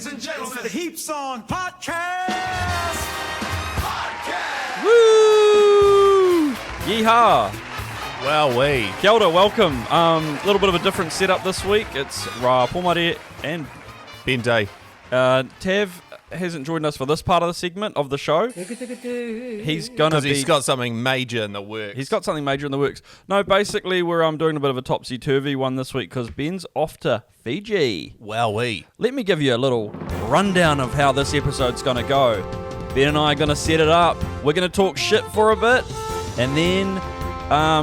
Ladies and gentlemen, the Heaps On podcast. Woo! Yeehaw! Wowee. Kia ora, welcome. A little bit of a different setup this week. It's Ra Pomare and Ben Day. Tav hasn't joined us for this part of the segment of the show. He's gonna Because he's got something major in the works. He's got something major in the works. No, basically we're doing a bit of a topsy-turvy one this week because Ben's off to Fiji. Wowee. Let me give you a little rundown of how this episode's going to go. Ben and I are going to set it up. We're going to talk shit for a bit, and then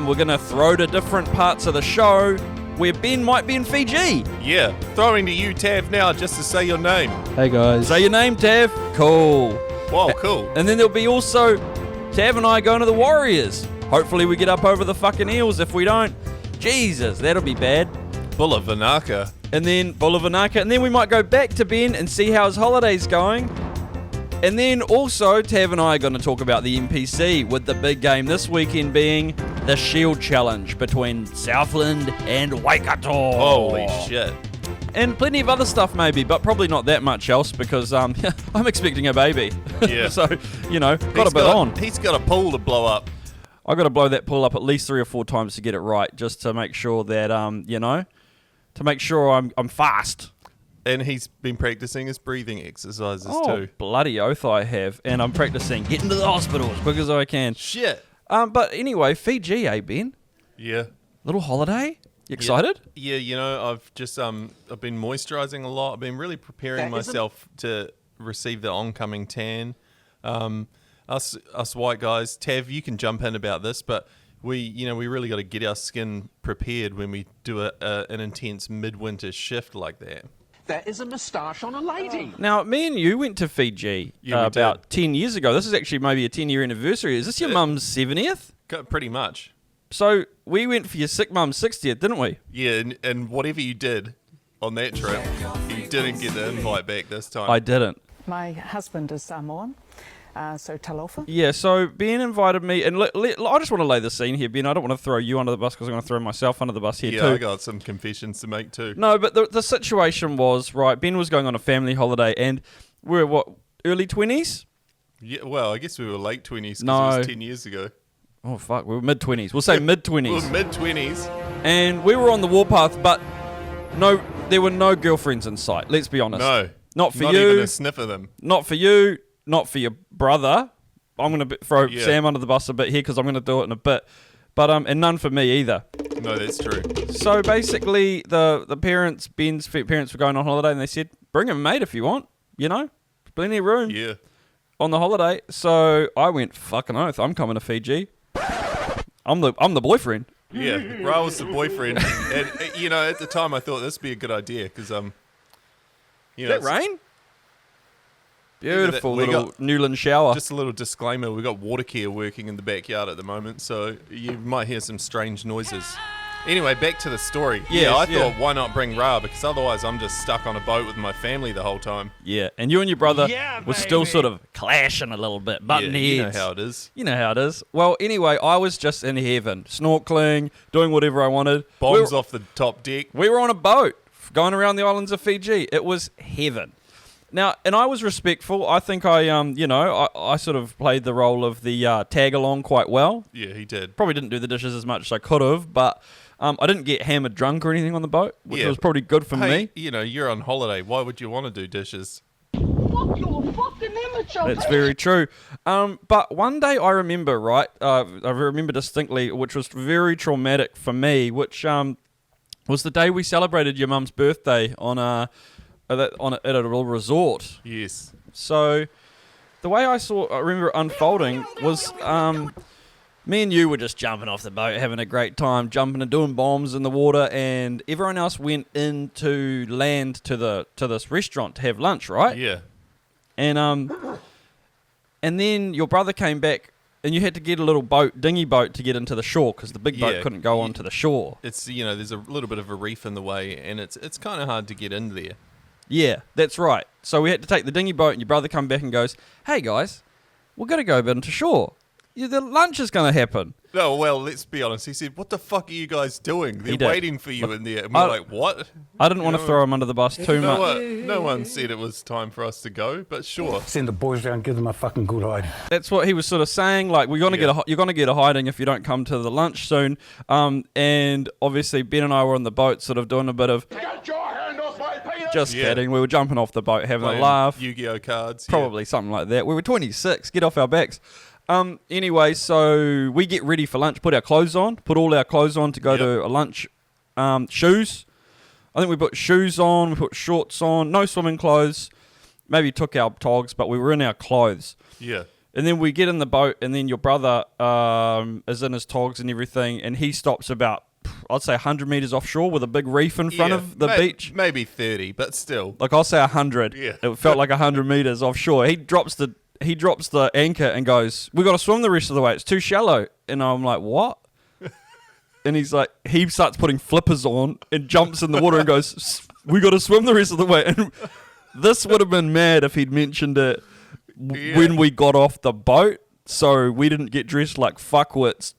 we're going to throw to different parts of the show where Ben might be in Fiji. Yeah. Throwing to you, Tav, now just to say your name. Hey guys. Say your name, Tav. Cool. Whoa, cool. And then there'll be also Tav and I going to the Warriors. Hopefully we get up over the fucking Eels. If we don't, Jesus, that'll be bad. Bulla Vanaka. And then Bulavanaka, and then we might go back to Ben and see how his holiday's going. And then also, Tav and I are going to talk about the NPC, with the big game this weekend being the Shield Challenge between Southland and Waikato. Holy shit. And plenty of other stuff maybe, but probably not that much else because I'm expecting a baby. Yeah. So, got a bit on. He's got a pool to blow up. I got to blow that pool up at least 3 or 4 times to get it right, just to make sure that, to make sure I'm fast. And he's been practicing his breathing exercises Oh, too. bloody oath I have. And I'm practicing getting to the hospital as quick as I can. Shit. But anyway, Fiji, Ben? Yeah. Little holiday? You excited? Yeah, I've just I've been moisturizing a lot. I've been really preparing myself to receive the oncoming tan. Us white guys, Tav, you can jump in about this, but we really got to get our skin prepared when we do an intense midwinter shift like that. There is a moustache on a lady. Now, me and you went to Fiji Yeah, we about did. 10 years ago. This is actually maybe a 10-year anniversary. Is this your mum's 70th? Pretty much. So we went for your sick mum's 60th, didn't we? Yeah, and whatever you did on that trip, you didn't get the invite back this time. I didn't. My husband is Samoan, so talofa. Yeah, so Ben invited me, and I just want to lay the scene here, Ben. I don't want to throw you under the bus because I'm going to throw myself under the bus here too. I got some confessions to make too. No, but the situation was, right, Ben was going on a family holiday, and we're, early 20s? Yeah, well, I guess we were late 20s because No. it was 10 years ago. Oh, fuck, we were mid-20s. We'll say mid-20s. We were mid-20s. And we were on the warpath, but there were no girlfriends in sight, let's be honest. No. Not for Not you. even a sniff of them. Not for you. Not for your brother. I'm going to throw Yeah. Sam under the bus a bit here because I'm going to do it in a bit. But and none for me either. No, that's true. So basically, the parents, Ben's parents, were going on holiday, and they said, "Bring a mate if you want. Plenty of room Yeah. on the holiday." So I went, "Fucking oath, I'm coming to Fiji. I'm the boyfriend." Yeah. Ra was the boyfriend. And, at the time I thought this would be a good idea because, Is that rain? Beautiful we little got- Newland shower. just a little disclaimer, we've got water care working in the backyard at the moment, so you might hear some strange noises. Anyway, back to the story. Yes, I yeah. thought, why not bring Ra? Because otherwise I'm just stuck on a boat with my family the whole time. Yeah, and you and your brother Yeah, were still baby. sort of clashing a little bit, butting Yeah, heads. you know how it is. You know how it is. Well, anyway, I was just in heaven, snorkeling, doing whatever I wanted. Bombs off the top deck. We were on a boat, going around the islands of Fiji. It was heaven. Now, and I was respectful. I think I sort of played the role of the tag-along quite well. Yeah, he did. Probably didn't do the dishes as much as I could have, but I didn't get hammered drunk or anything on the boat, which Yeah. was probably good for Hey, me. you're on holiday. Why would you want to do dishes? Fuck you, a fucking immature. That's very true. But one day I remember, right? I remember distinctly, which was very traumatic for me, which was the day we celebrated your mum's birthday at a little resort. Yes. So the way I remember it unfolding was me and you were just jumping off the boat, having a great time, jumping and doing bombs in the water, and everyone else went into land to this restaurant to have lunch, right? Yeah. And then your brother came back, and you had to get a little dinghy boat to get into the shore because the big boat Yeah. couldn't go onto the shore. It's, there's a little bit of a reef in the way, and it's kind of hard to get in there. Yeah, that's right. So we had to take the dinghy boat, and your brother come back and goes, "Hey guys, we're gonna go a bit into shore." the lunch is going to happen. No, well, let's be honest. He said, "What the fuck are you guys doing? They're did. waiting for you in there." And we're like, "What?" I didn't want to throw him under the bus too much. No one said it was time for us to go, but sure. Send the boys down, give them a fucking good hiding. That's what he was sort of saying. Like, you're going to get a hiding if you don't come to the lunch soon. And obviously, Ben and I were on the boat, sort of doing a bit of. Get your hand off my penis! Just kidding. We were jumping off the boat, having Playing a laugh. Yu-Gi-Oh cards. Probably something like that. We were 26. Get off our backs. Anyway, so we get ready for lunch, put all our clothes on to go to a lunch. Shoes. I think we put shoes on, we put shorts on, no swimming clothes. Maybe took our togs, but we were in our clothes. Yeah. And then we get in the boat, and then your brother is in his togs and everything, and he stops about, I'd say 100 metres offshore with a big reef in front of the beach. Maybe 30, but still. Like, I'll say 100. Yeah. It felt like 100 metres offshore. He drops the anchor and goes, "We got to swim the rest of the way. It's too shallow." And I'm like, "What?" And he's like, he starts putting flippers on and jumps in the water and goes, "We got to swim the rest of the way." And this would have been mad if he'd mentioned it when we got off the boat. So we didn't get dressed like fuckwits.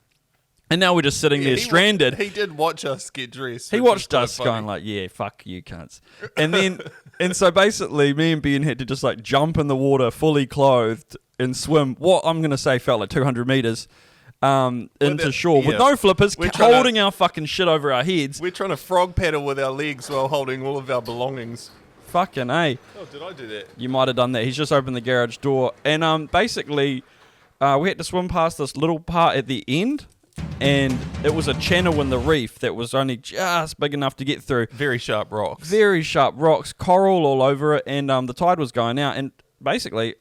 And now we're just sitting there stranded. He did watch us get dressed. He watched us going like, "Yeah, fuck you cunts." And then, and so basically me and Ben had to just like jump in the water fully clothed and swim what I'm going to say felt like 200 metres into shore with no flippers, holding our fucking shit over our heads. We're trying to frog paddle with our legs while holding all of our belongings. Fucking A. Oh, did I do that? You might have done that. He's just opened the garage door. And basically, we had to swim past this little part at the end. And it was a channel in the reef that was only just big enough to get through. Very sharp rocks. Very sharp rocks, coral all over it, and the tide was going out. And basically,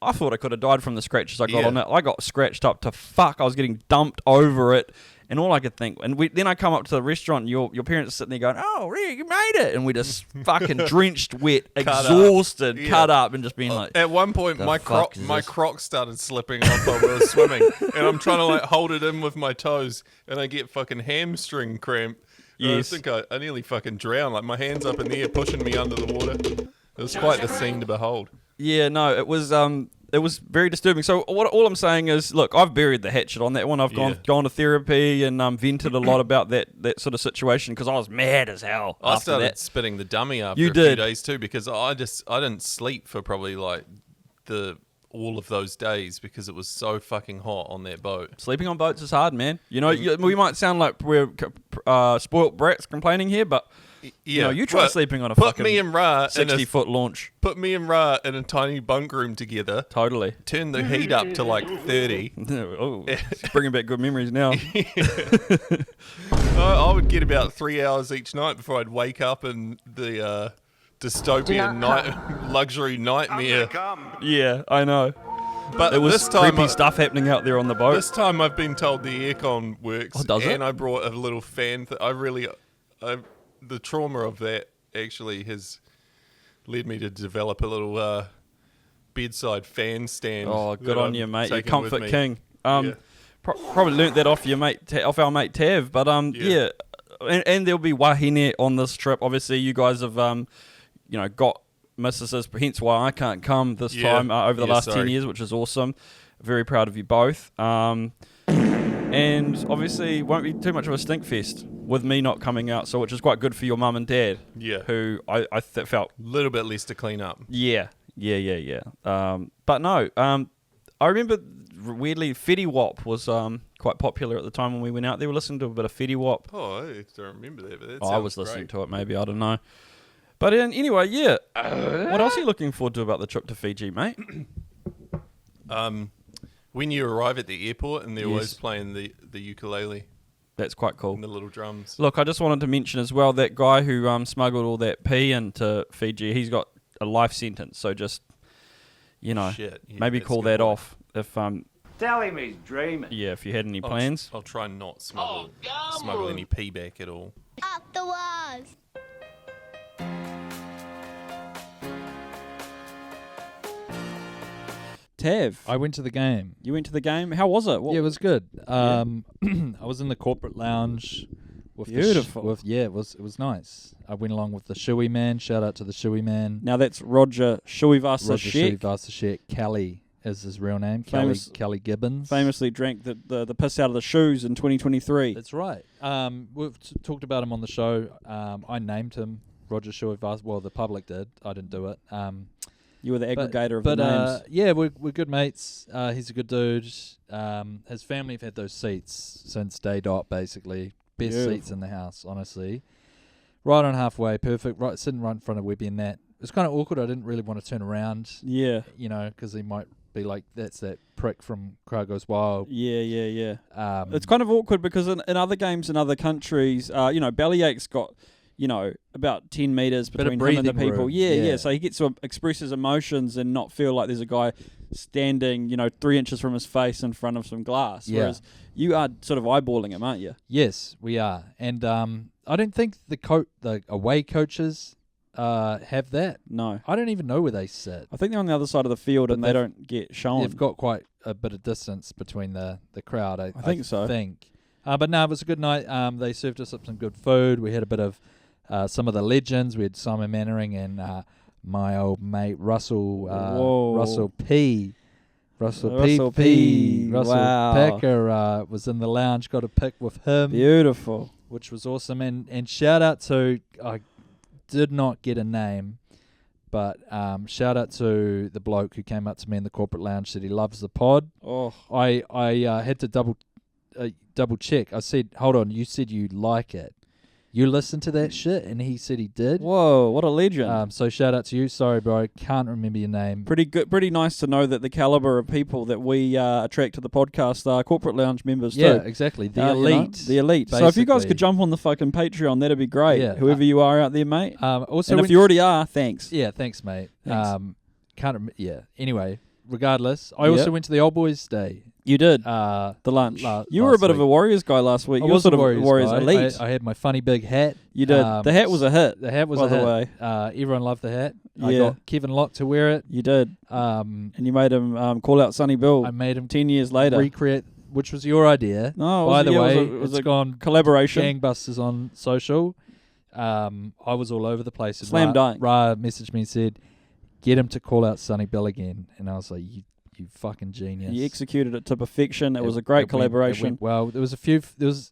I thought I could have died from the scratches I got on it. I got scratched up to fuck. I was getting dumped over it, and all I could think. And then I come up to the restaurant, and your parents are sitting there going, "Oh, Rick, you made it!" And we just fucking drenched, wet, exhausted, cut up, and just being like. At one point, my Crocs started slipping off while we were swimming, and I'm trying to like hold it in with my toes, and I get fucking hamstring cramp. Yes. I think I nearly fucking drowned. Like my hands up in the air, pushing me under the water. It was quite the scene to behold. Yeah, no, it was very disturbing. So all I'm saying is, look, I've buried the hatchet on that one. I've gone to therapy and vented a lot about that sort of situation because I was mad as hell. I started spitting the dummy after few days too because I didn't sleep for probably like all of those days because it was so fucking hot on that boat. Sleeping on boats is hard, man. You know, we might sound like we're spoilt brats complaining here, but you know, you try sleeping on a fucking 60-foot launch. Put me and Ra in a tiny bunk room together. Totally. Turn the heat up to like 30. Oh, it's bringing back good memories now. I would get about 3 hours each night before I'd wake up in the dystopian luxury nightmare. Yeah, I know. But there was this time creepy stuff happening out there on the boat. This time I've been told the aircon works. Oh, does it? And I brought a little fan. The trauma of that actually has led me to develop a little bedside fan stand. Oh, good on you, mate. You're comfort king. Probably learnt that off off our mate Tav. But yeah. And there'll be wahine on this trip. Obviously, you guys have got missuses, hence why I can't come this time over the last 10 years, which is awesome. Very proud of you both. And obviously, won't be too much of a stink fest with me not coming out, so which is quite good for your mum and dad. Yeah. Who I felt a little bit less to clean up. Yeah. But no, I remember weirdly Fetty Wap was quite popular at the time when we went out there. We listened to a bit of Fetty Wap. Oh, I don't remember that. But I was listening to it. Maybe I don't know. But anyway, yeah. What else are you looking forward to about the trip to Fiji, mate? When you arrive at the airport and they're always playing the ukulele. That's quite cool. And the little drums. Look, I just wanted to mention as well that guy who smuggled all that pee into Fiji, he's got a life sentence. So just, maybe call that off if Tell him he's dreaming. Yeah, if you had any plans. I'll try and not smuggle any pee back at all. Up the walls. Tav, I went to the game. You went to the game? How was it? Yeah, it was good. I was in the corporate lounge. With Beautiful. It was nice. I went along with the Shuey Man. Shout out to the Shuey Man. Now that's Roger Shuivasa Shek, Callie is his real name. Kelly Gibbons. Famously drank the piss out of the shoes in 2023. That's right. We've talked about him on the show. I named him Roger Shaw. Well, the public did. I didn't do it. You were the aggregator of the names. Yeah, we're good mates. He's a good dude. His family have had those seats since day dot, basically. Best seats in the house, honestly. Right on halfway, perfect. Right, sitting right in front of Webby and that. It was kind of awkward. I didn't really want to turn around. Yeah. Because he might be like, that's that prick from Crowd Goes Wild. Yeah. It's kind of awkward because in other games in other countries, Bellyache's got, about 10 metres between him and the people. Room. Yeah. So he gets to express his emotions and not feel like there's a guy standing, 3 inches from his face in front of some glass. Yeah. Whereas you are sort of eyeballing him, aren't you? Yes, we are. And I don't think the away coaches have that. No. I don't even know where they sit. I think they're on the other side of the field and they don't get shown. They've got quite a bit of distance between the crowd, I think so. But no, it was a good night. They served us up some good food. We had a bit of some of the legends. We had Simon Mannering and my old mate Russell P. Russell Packer was in the lounge, got a pic with him. Beautiful. Which was awesome. And shout out to, I did not get a name, but shout out to the bloke who came up to me in the corporate lounge, said he loves the pod. Oh, I had to double check. I said, hold on, you said you like it. You listened to that shit? And he said he did. Whoa, what a legend. So shout out to you. Sorry, bro, I can't remember your name. Pretty good. Pretty nice to know that the caliber of people that we attract to the podcast are corporate lounge members too. Yeah, exactly. The elite. The elite. Basically. So if you guys could jump on the fucking Patreon, that'd be great. Yeah. Whoever you are out there, mate. Also, and if you already are, thanks. Yeah, thanks, mate. Thanks. Anyway, regardless, I also went to the Old Boys Day. You did. The lunch. You were a last bit of a week. Warriors guy last week. I You were was sort a of Warriors guy. elite. I had my funny big hat. You did. The hat was a hit. The hat was by a the hit. way. Everyone loved the hat. Yeah. I got Kevin Locke to wear it. You did. And you made him call out Sonny Bill. I made him 10 years later. recreate, which was your idea. No, by the way, it was it's gone collaboration. gangbusters on social. I was all over the place. Slam dunk. Ra messaged me and said, "Get him to call out Sonny Bill again," and I was like, "You fucking genius!" You executed it to perfection. It was a great collaboration. Well, there was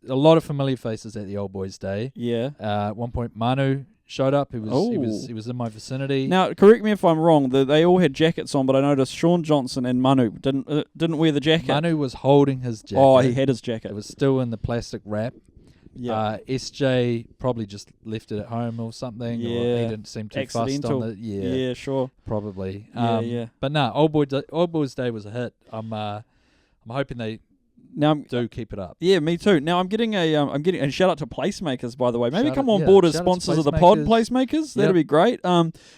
a lot of familiar faces at the Old Boys Day. Yeah. At one point, Manu showed up. He was in my vicinity. Now, correct me if I'm wrong. They all had jackets on, but I noticed Sean Johnson and Manu didn't wear the jacket. Manu was holding his jacket. Oh, he had his jacket. It was still in the plastic wrap. Yeah. SJ probably just left it at home or something. Yeah. Or he didn't seem too fussed on it. Yeah, sure. Probably. Yeah. But no, Old Boys Day was a hit. I'm hoping they do keep it up. Yeah, me too. Now I'm getting and shout out to Placemakers, by the way. Maybe Shout come out- on yeah, board as shout out to sponsors of the pod, Placemakers. Placemakers. That'd be great.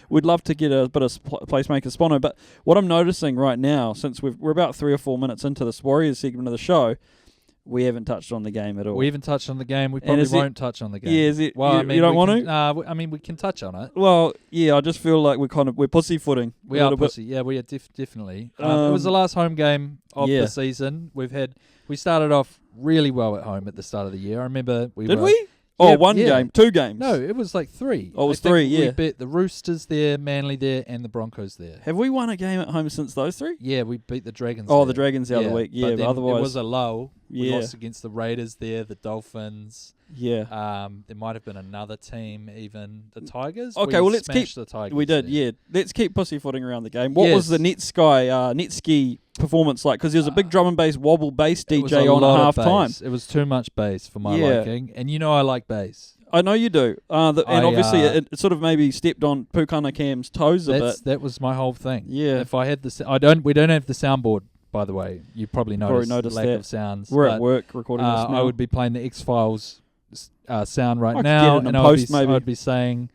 We'd love to get a bit of Placemakers spono. But what I'm noticing right now, since we're about 3 or 4 minutes into this Warriors segment of the show, we haven't touched on the game at all. We haven't touched on the game. We probably won't touch on the game. Yeah, is it? Well, you don't want to? I mean, we can touch on it. Well, yeah, I just feel like we're pussyfooting. We are pussy. Yeah, we are definitely. It was the last home game of the season. We started off really well at home at the start of the year. I remember we Did were, we? Oh, one game, 2 games. No, it was like 3. Oh, it was 3, yeah. We beat the Roosters there, Manly there, and the Broncos there. Have we won a game at home since those 3? Yeah, we beat the Dragons. Oh, there. the Dragons the other week. Yeah, but then otherwise it was a lull. We Yeah. lost against the Raiders there, the Dolphins. Yeah. There might have been another team, even the Tigers. Okay, we well, let's keep the Tigers. We did, there. yeah. Let's keep pussyfooting around the game. What was the Netski performance like? Because there was a big drum and bass wobble bass It was DJ a on lot at of half time. bass. It was too much bass for my Yeah. liking, and you know I like bass. I know you do. And obviously it sort of maybe stepped on Pukana Cam's toes a bit. That was my whole thing. Yeah. If I had we don't have the soundboard, by the way. You probably noticed the lack of sounds. We're but, at work recording this now. I would be playing the X-Files sound right I could now, get it in and post, maybe. I'd be saying,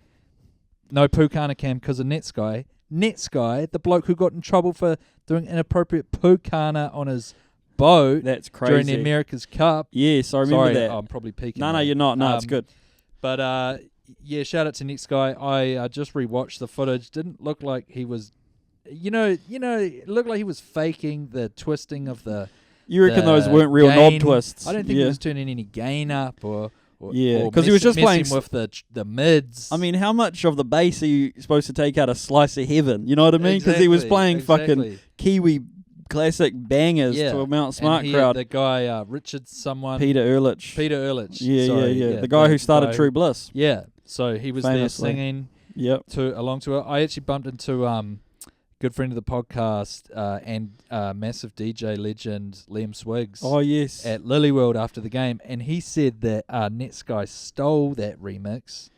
no Pukana Cam because of Netsky. Netsky, the bloke who got in trouble for doing inappropriate Pukana on his boat That's crazy. during the America's Cup. Yes, I remember Sorry, that. I'm probably peeking. No, there. you're not. No, it's good. But yeah, shout out to Netsky. I just rewatched the footage. Didn't look like he was, it looked like he was faking the twisting of the. You reckon those weren't real gain. knob twists? I don't think he was turning any gain up or because he was just messing playing with the mids. I mean, how much of the bass are you supposed to take out a slice of heaven? You know what I mean? Because he was playing fucking Kiwi classic bangers to a Mount Smart crowd. The guy Richard someone. Peter Ehrlich. Yeah, The guy who started True Bliss. Yeah, so he was Famously. there singing. Yep. Along to it. I actually bumped into good friend of the podcast and massive DJ legend Liam Swiggs. Oh yes. At Lily World after the game, and he said that Netsky stole that remix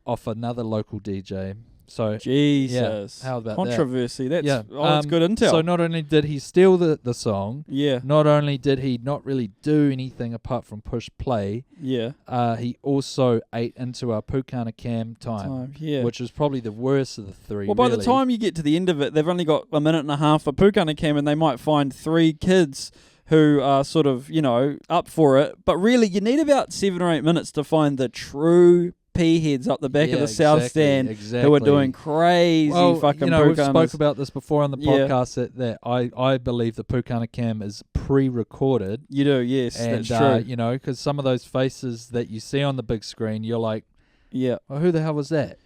off another local DJ. So Jesus. how about controversy? that? That's that's good intel. So not only did he steal the song, yeah, not only did he not really do anything apart from push play, yeah, he also ate into our Pukana Cam time, which was probably the worst of the three. Well, by the time you get to the end of it, they've only got a minute and a half for Pukana Cam, and they might find 3 kids who are sort of, up for it. But really, you need about 7 or 8 minutes to find the true P-heads up the back of the South Stand who are doing crazy fucking we've Pukanas. spoke about this before on the podcast that I believe the Pukana Cam is pre-recorded. You do, yes, and, that's true. Because some of those faces that you see on the big screen, you're like, yeah, well, who the hell was that?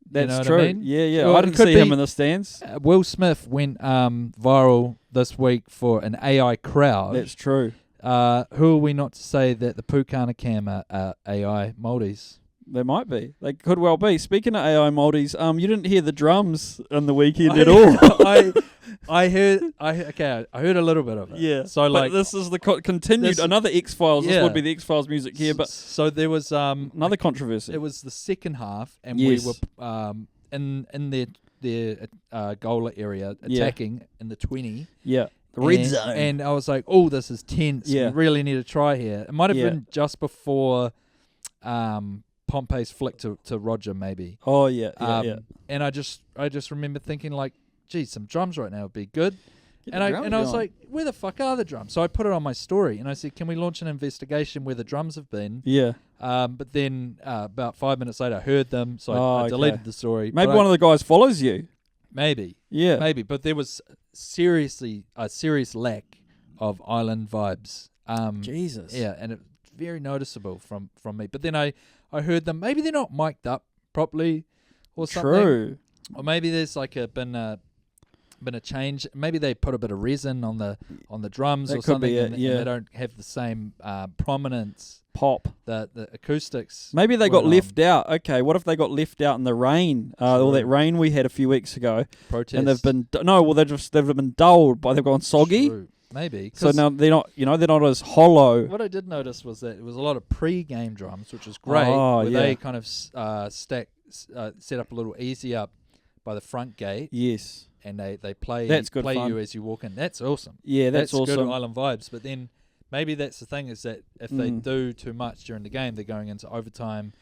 That's true. What I mean? Yeah. Well, I didn't see him in the stands. Will Smith went viral this week for an AI crowd. That's true. Who are we not to say that the Pukana Cam are AI Māoris? They might be. They could well be. Speaking of AI Māoris, you didn't hear the drums on the weekend at all. I heard a little bit of it. Yeah. So but this is the continued another X-Files. This would be the X-Files music here, but so there was another controversy. It was the second half, and yes. we were in their goal area attacking in the 20. Yeah. The red zone. And I was like, oh, this is tense. Yeah. We really need to try here. It might have been just before Pompey's flick to Roger, maybe. Oh yeah, And I just remember thinking like, geez, some drums right now would be good. And I was like, where the fuck are the drums? So I put it on my story and I said, can we launch an investigation where the drums have been? Yeah. But then about 5 minutes later, I heard them, so I deleted the story. Maybe one of the guys follows you. Maybe. Yeah. Maybe. But there was seriously a serious lack of island vibes. Jesus. Yeah, and it's very noticeable from me. But then I heard them. Maybe they're not mic'd up properly or something. True. Or maybe there's like been a change. Maybe they put a bit of resin on the drums that or something, and they don't have the same prominence. Pop. The acoustics. Maybe they got left out. Okay, what if they got left out in the rain? All that rain we had a few weeks ago. Protest. And they've been they've been dulled they've gone soggy. True. Maybe. So now they're not they're not as hollow. What I did notice was that it was a lot of pre-game drums, which was great. Oh, where they kind of set up a little easy up by the front gate. Yes. And they play fun. you as you walk in. That's awesome. Yeah, that's awesome. Good island vibes. But then maybe that's the thing is that if they do too much during the game, they're going into overtime.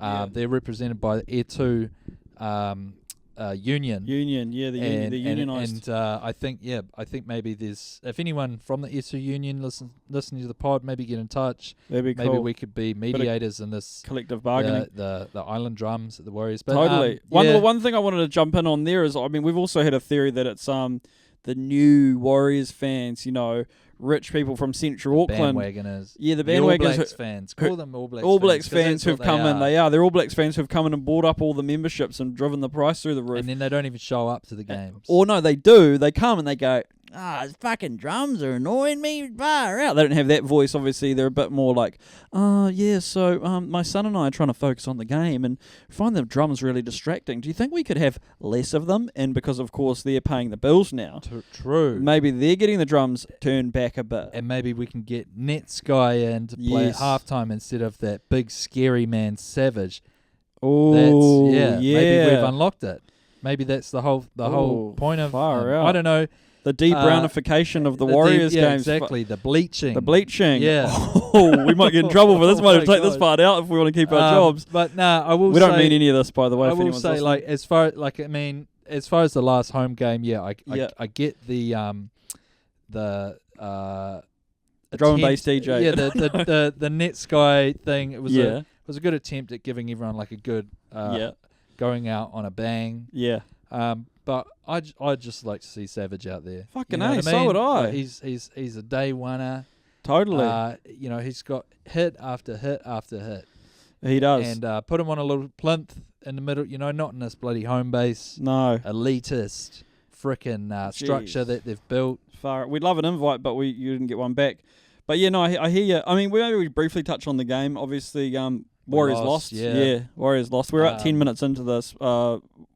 They're represented by Air 2 Union. The unionised. And I think maybe there's, if anyone from the Air 2 Union listening to the pod, maybe get in touch. That'd be cool. Maybe we could be mediators in this collective bargaining. The island drums at the Warriors. But, totally. One thing I wanted to jump in on there is, I mean, we've also had a theory that it's the new Warriors fans, rich people from Central Auckland. Bandwagoners. Yeah, the bandwagoners. All Blacks fans. Call them All Blacks All Blacks fans who've come in. They're All Blacks fans who've come in and bought up all the memberships and driven the price through the roof. And then they don't even show up to the games. Or no, they do. They come and they go, these fucking drums are annoying me. Far out. They don't have that voice, obviously. They're a bit more like, so my son and I are trying to focus on the game and find the drums really distracting. Do you think we could have less of them? And because, of course, they're paying the bills now. True. Maybe they're getting the drums turned back a bit. And maybe we can get Netsky in to play at halftime instead of that big scary man Savage. Oh, Maybe we've unlocked it. Maybe that's the whole point of. I don't know. The de-brownification of the Warriors games. Exactly. The bleaching. Yeah. Oh, we might get in trouble for this. Might have to take this part out if we want to keep our jobs. But I will. We don't mean any of this, by the way. I will say, like, as far as the last home game, I get the drum and bass DJ. Yeah, the Netsky thing. It was a good attempt at giving everyone like a good going out on a bang. Yeah. But I'd just like to see Savage out there. Fucking A, so would I. Like he's a day winner. Totally. He's got hit after hit after hit. He does. And put him on a little plinth in the middle, not in this bloody home base. No. Elitist frickin' structure Jeez. that they've built. We'd love an invite, but you didn't get one back. But yeah, no, I hear you. I mean, we briefly touch on the game. Obviously, Warriors lost. Yeah. Warriors lost. We're at 10 minutes into this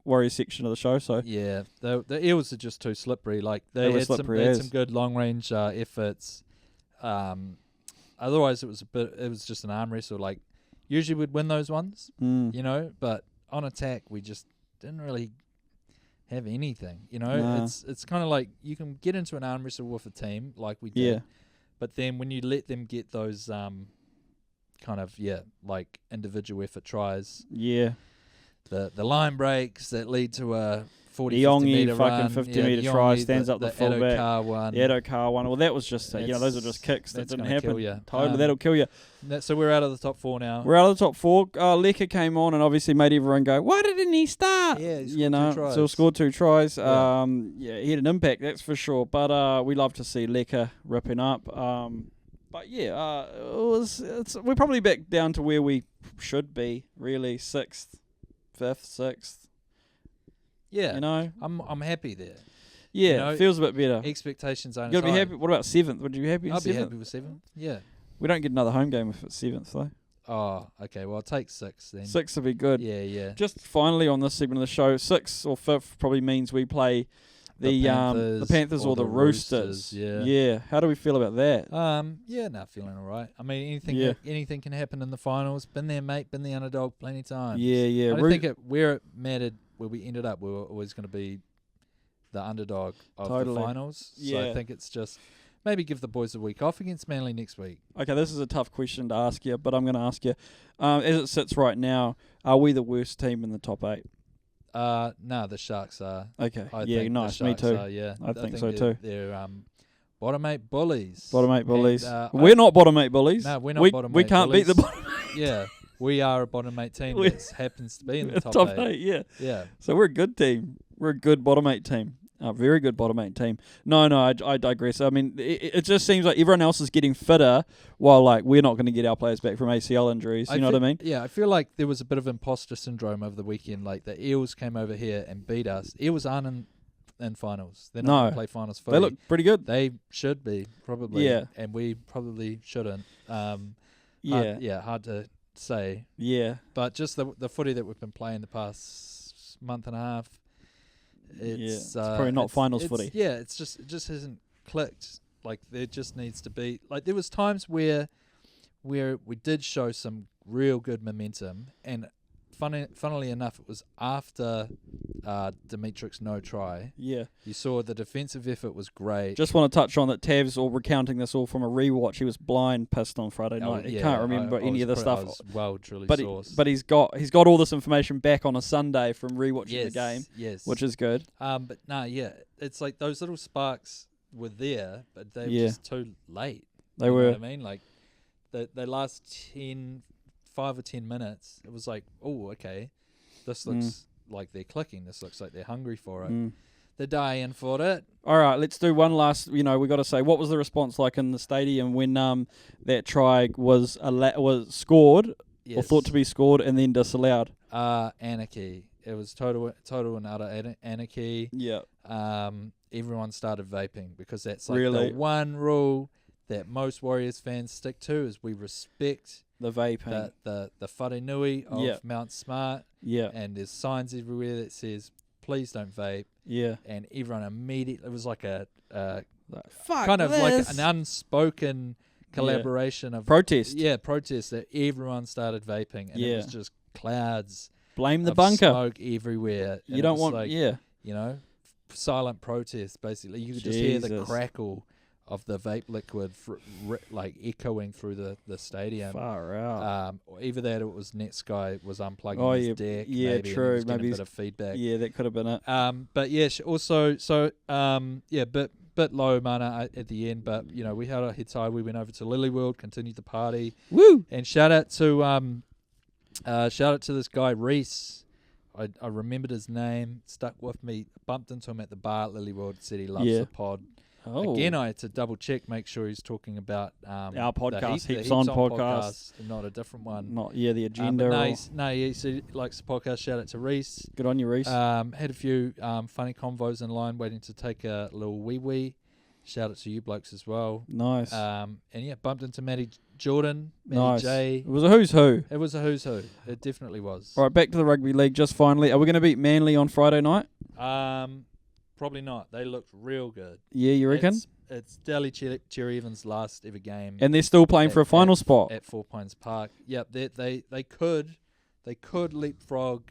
Warriors section of the show, so Yeah, the Eels are just too slippery. Like They were had slippery had as. some good long range efforts. Otherwise, it was just an arm wrestle. Like usually we'd win those ones, you know. But on attack, we just didn't really have anything. You know, Nah. it's kind of like you can get into an arm wrestle with a team like we did. Yeah. But then when you let them get those kind of like individual effort tries, yeah. the line breaks that lead to a 40, The 50 Yongi meter fucking run, 50 metre the try, Yongi, stands up the Edo fullback. Carr one. The Edo Carr one. Well, that was just those are just kicks that that's didn't gonna happen. kill ya. Totally, that'll kill you. So we're out of the top 4 now. We're out of the top 4. Lecker came on and obviously made everyone go, why didn't he start? Yeah, he scored you know, 2 tries. so he scored 2 tries. Yeah. He had an impact, that's for sure. But we love to see Lecker ripping up. But yeah, we're probably back down to where we should be, really, 6th, 5th, 6th. Yeah, You know? I'm happy there. Yeah, You know, feels a bit better. Expectations aren't You gotta as be high. happy. What about 7th? Would you be happy? I'll with be 7th? happy with 7th. Yeah. We don't get another home game if it's 7th though. Oh, okay. Well, I'll take 6 then. 6th would be good. Yeah. Just finally on this segment of the show, 6th or 5th probably means we play the Panthers or the Roosters. Yeah. How do we feel about that? Feeling all right. I mean, Yeah. anything can happen in the finals. Been there, mate. Been the underdog plenty of times. Yeah. I don't think where it mattered, where we ended up, we were always going to be the underdog of Totally. the finals. So Yeah. I think it's just maybe give the boys a week off against Manly next week. Okay, this is a tough question to ask you, but I'm going to ask you. As it sits right now, are we the worst team in the top 8? No, the Sharks are. Okay. I Yeah, think nice. The Me Sharks too. Are, yeah, I think so too. They're bottom 8 bullies. Bottom 8 bullies. And, we're not bottom 8 bullies. No, we're not we, bottom We 8 can't beat the bullies. bottom Yeah, we are a bottom 8 team We- that happens to be in the top 8. yeah. Yeah. So we're a good team. We're a good bottom 8 team. A very good bottom 8 team. No, I digress. I mean, it just seems like everyone else is getting fitter while, like, we're not going to get our players back from ACL injuries. You know what I mean? Yeah, I feel like there was a bit of imposter syndrome over the weekend. Like, the Eels came over here and beat us. Eels aren't in finals. They're not going to play finals They footy. look pretty good. They should be, probably. Yeah. And we probably shouldn't. Yeah. Hard to say. Yeah. But just the footy that we've been playing the past month and a half, it's probably not finals footy. Yeah, it just hasn't clicked. Like, there just needs to be, like, there was times where we did show some real good momentum, and funnily enough, it was after Dimitric's no try. Yeah. You saw the defensive effort was great. Just want to touch on that Tav's all recounting this all from a rewatch. He was blind pissed on Friday night. He can't remember any of the stuff. Truly But sourced. but he's got all this information back on a Sunday from rewatching the game. Yes. Which is good. But no, yeah, it's like those little sparks were there, but they were Yeah. just too late. They You know were. what I mean? Like, the last 5 or 10 minutes, it was like, oh, okay, this looks like they're clicking. This looks like they're hungry for it. They're dying for it. All right, let's do one last. We got to say, what was the response like in the stadium when that try was scored or Yes. thought to be scored and then disallowed? Anarchy. It was total and utter anarchy. Yeah. Everyone started vaping because that's like Really? the one rule that most Warriors fans stick to is we respect The vaping. the wharenui of Yeah. Mount Smart. Yeah. And there's signs everywhere that says, please don't vape. Yeah. And everyone immediately, it was like a Fuck kind of like this. an unspoken collaboration of Protest. Yeah, protest that everyone started vaping, and it was just clouds Blame the of bunker. smoke everywhere. And You it don't was want. like, Yeah. you know, silent protest. Basically, you could just hear the Jesus. crackle of the vape liquid like echoing through the stadium. Far out. Either that or it was Netsky was unplugging Oh, his yeah. deck. Yeah, maybe, and true. he was getting Maybe a he's- bit of feedback. Yeah, that could have been it. But yeah, also bit low mana at the end. But we had our heads high. We went over to Lily World, continued the party. Woo! And shout out to this guy Reese. I remembered his name, stuck with me. Bumped into him at the bar at Lily World. Said he loves the pod. Oh. Again, I had to double check, make sure he's talking about Our podcast, the Heaps On podcast. and not a different one. Not the agenda. He said he likes the podcast. Shout out to Reese. Good on you, Reese. Had a few funny convos in line, waiting to take a little wee. Shout out to you blokes as well. Nice. And yeah, bumped into Matty Jordan, Matty Nice. J. It was a who's who. It was a who's who. It definitely was. All right, back to the rugby league just finally. Are we going to beat Manly on Friday night? Probably not. They looked real good. Yeah, you reckon? It's Daly Cherry Evans' last ever game. And they're still playing for a final spot. At 4 Pines Park. Yep, they could leapfrog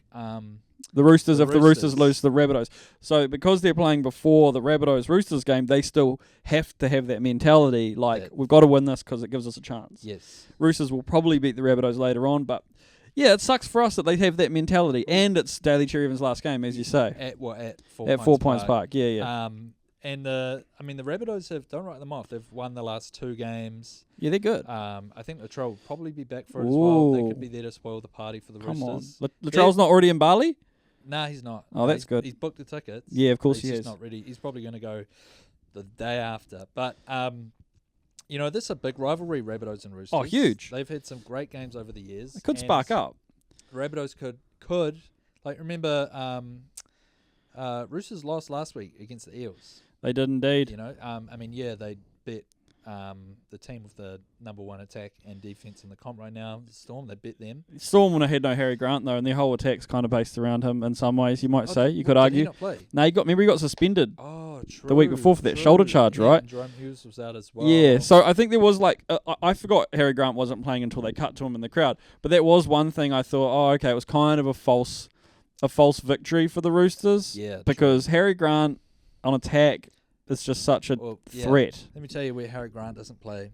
The Roosters, the if the Roosters Roosters. lose to the Rabbitohs. So because they're playing before the Rabbitohs-Roosters game, they still have to have that mentality, like, we've got to win this because it gives us a chance. Yes. Roosters will probably beat the Rabbitohs later on, but yeah, it sucks for us that they have that mentality, and it's Daly Cherry Evans' last game, as you say. At 4 At 4 Pines Park, yeah. And the Rabbitohs don't write them off. They've won the last 2 games. Yeah, they're good. I think Latrell will probably be back for it as well. They Ooh. could be there to spoil the party for the Come on. Roosters. Latrell's not already in Bali? Nah, he's not. Oh, that's He's- good. He's booked the tickets. Yeah, of course he's he just is. not ready. He's probably going to go the day after. But this is a big rivalry, Rabbitohs and Roosters. Oh, huge. They've had some great games over the years. It could and spark up. Rabbitohs could like remember Roosters lost last week against the Eels. They did indeed. They bet the team with the number 1 attack and defense in the comp right now, the Storm. They bet them. Storm would have had no Harry Grant, though, and their whole attack's kind of based around him in some ways, you might say. You could Did argue. he not play? No, remember he got suspended. Oh, true. The week before for that shoulder charge, Yeah, right? and Jerome Hughes was out as well. Yeah, so I think there was I forgot Harry Grant wasn't playing until they cut to him in the crowd. But that was one thing I thought, oh, okay, it was kind of a false victory for the Roosters. Yeah, because Harry Grant on attack is just such a threat. Let me tell you where Harry Grant doesn't play.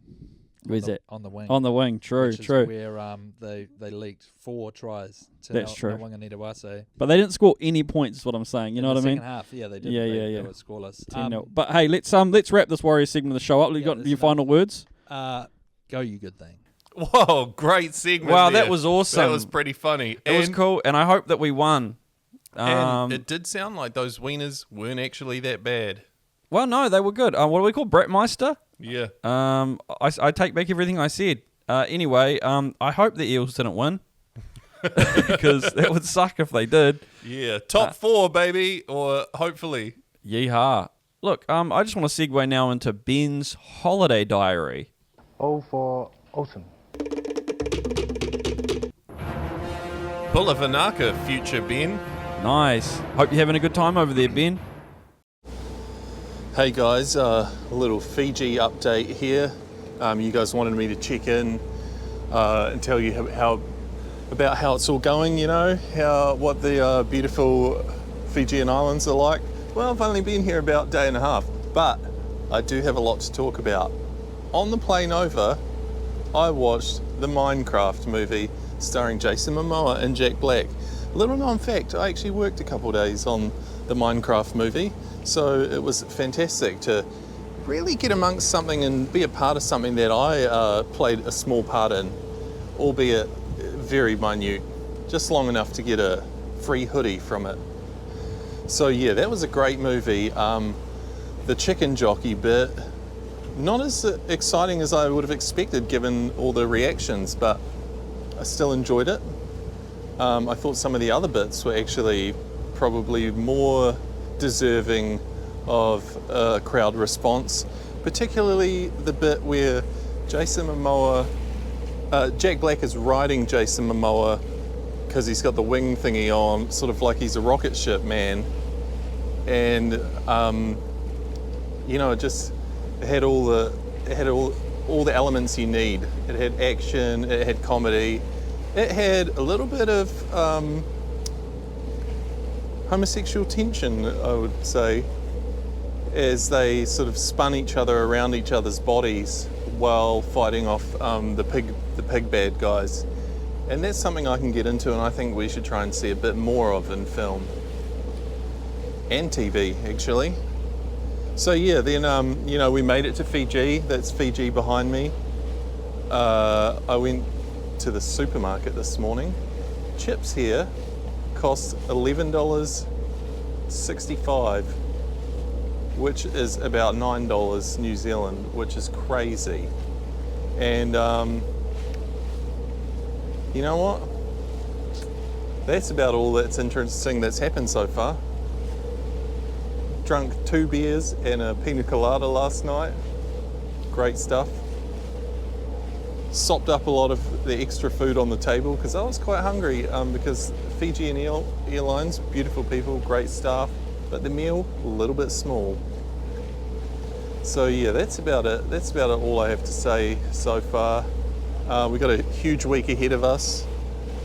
Where's that? On the wing. On the wing, true. Which is where they leaked 4 tries to That's true. Wanganitawase. But they didn't score any points, is what I'm saying. You know what I mean? Second half, yeah, they did. Yeah, They yeah. were scoreless. 10-0. But hey, let's wrap this Warriors segment of the show up. You got your final words? Go, you good thing. Whoa, great segment. Wow, there. that was awesome. That was pretty funny. It was cool, and I hope that we won. And it did sound like those wieners weren't actually that bad. Well, no, they were good. What do we call Brett Meister? Yeah. I take back everything I said. Anyway, I hope the Eels didn't win because that would suck if they did. Yeah, top 4, baby, or hopefully. Yeehaw. Look, I just want to segue now into Ben's holiday diary. All for autumn. Bulavanaka, future Ben. Nice. Hope you're having a good time over there, Ben. Hey guys, a little Fiji update here. You guys wanted me to check in and tell you how it's all going. You know what the beautiful Fijian islands are like. Well, I've only been here about a day and a half, but I do have a lot to talk about. On the plane over, I watched the Minecraft movie starring Jason Momoa and Jack Black. Little known fact, I actually worked a couple days on the Minecraft movie, so it was fantastic to really get amongst something and be a part of something that I played a small part in, albeit very minute, just long enough to get a free hoodie from it. So yeah, that was a great movie. The chicken jockey bit, not as exciting as I would have expected given all the reactions, but I still enjoyed it. I thought some of the other bits were actually probably more deserving of a crowd response, particularly the bit where Jason Momoa, Jack Black is riding Jason Momoa because he's got the wing thingy on, sort of like he's a rocket ship man, and it just had all the elements you need. It had action, it had comedy, it had a little bit of homosexual tension, I would say, as they sort of spun each other around each other's bodies while fighting off the pig bad guys. And that's something I can get into, and I think we should try and see a bit more of in film and TV, actually. So yeah, then we made it to Fiji. That's Fiji behind me. I went to the supermarket this morning. Chips here cost $11.65. which is about $9 New Zealand, which is crazy. And you know what? That's about all that's interesting that's happened so far. Drunk 2 beers and a pina colada last night. Great stuff. Sopped up a lot of the extra food on the table because I was quite hungry because Fiji and Airlines, beautiful people, great staff, but the meal, a little bit small. So yeah, that's about it. That's about it, all I have to say so far. We've got a huge week ahead of us.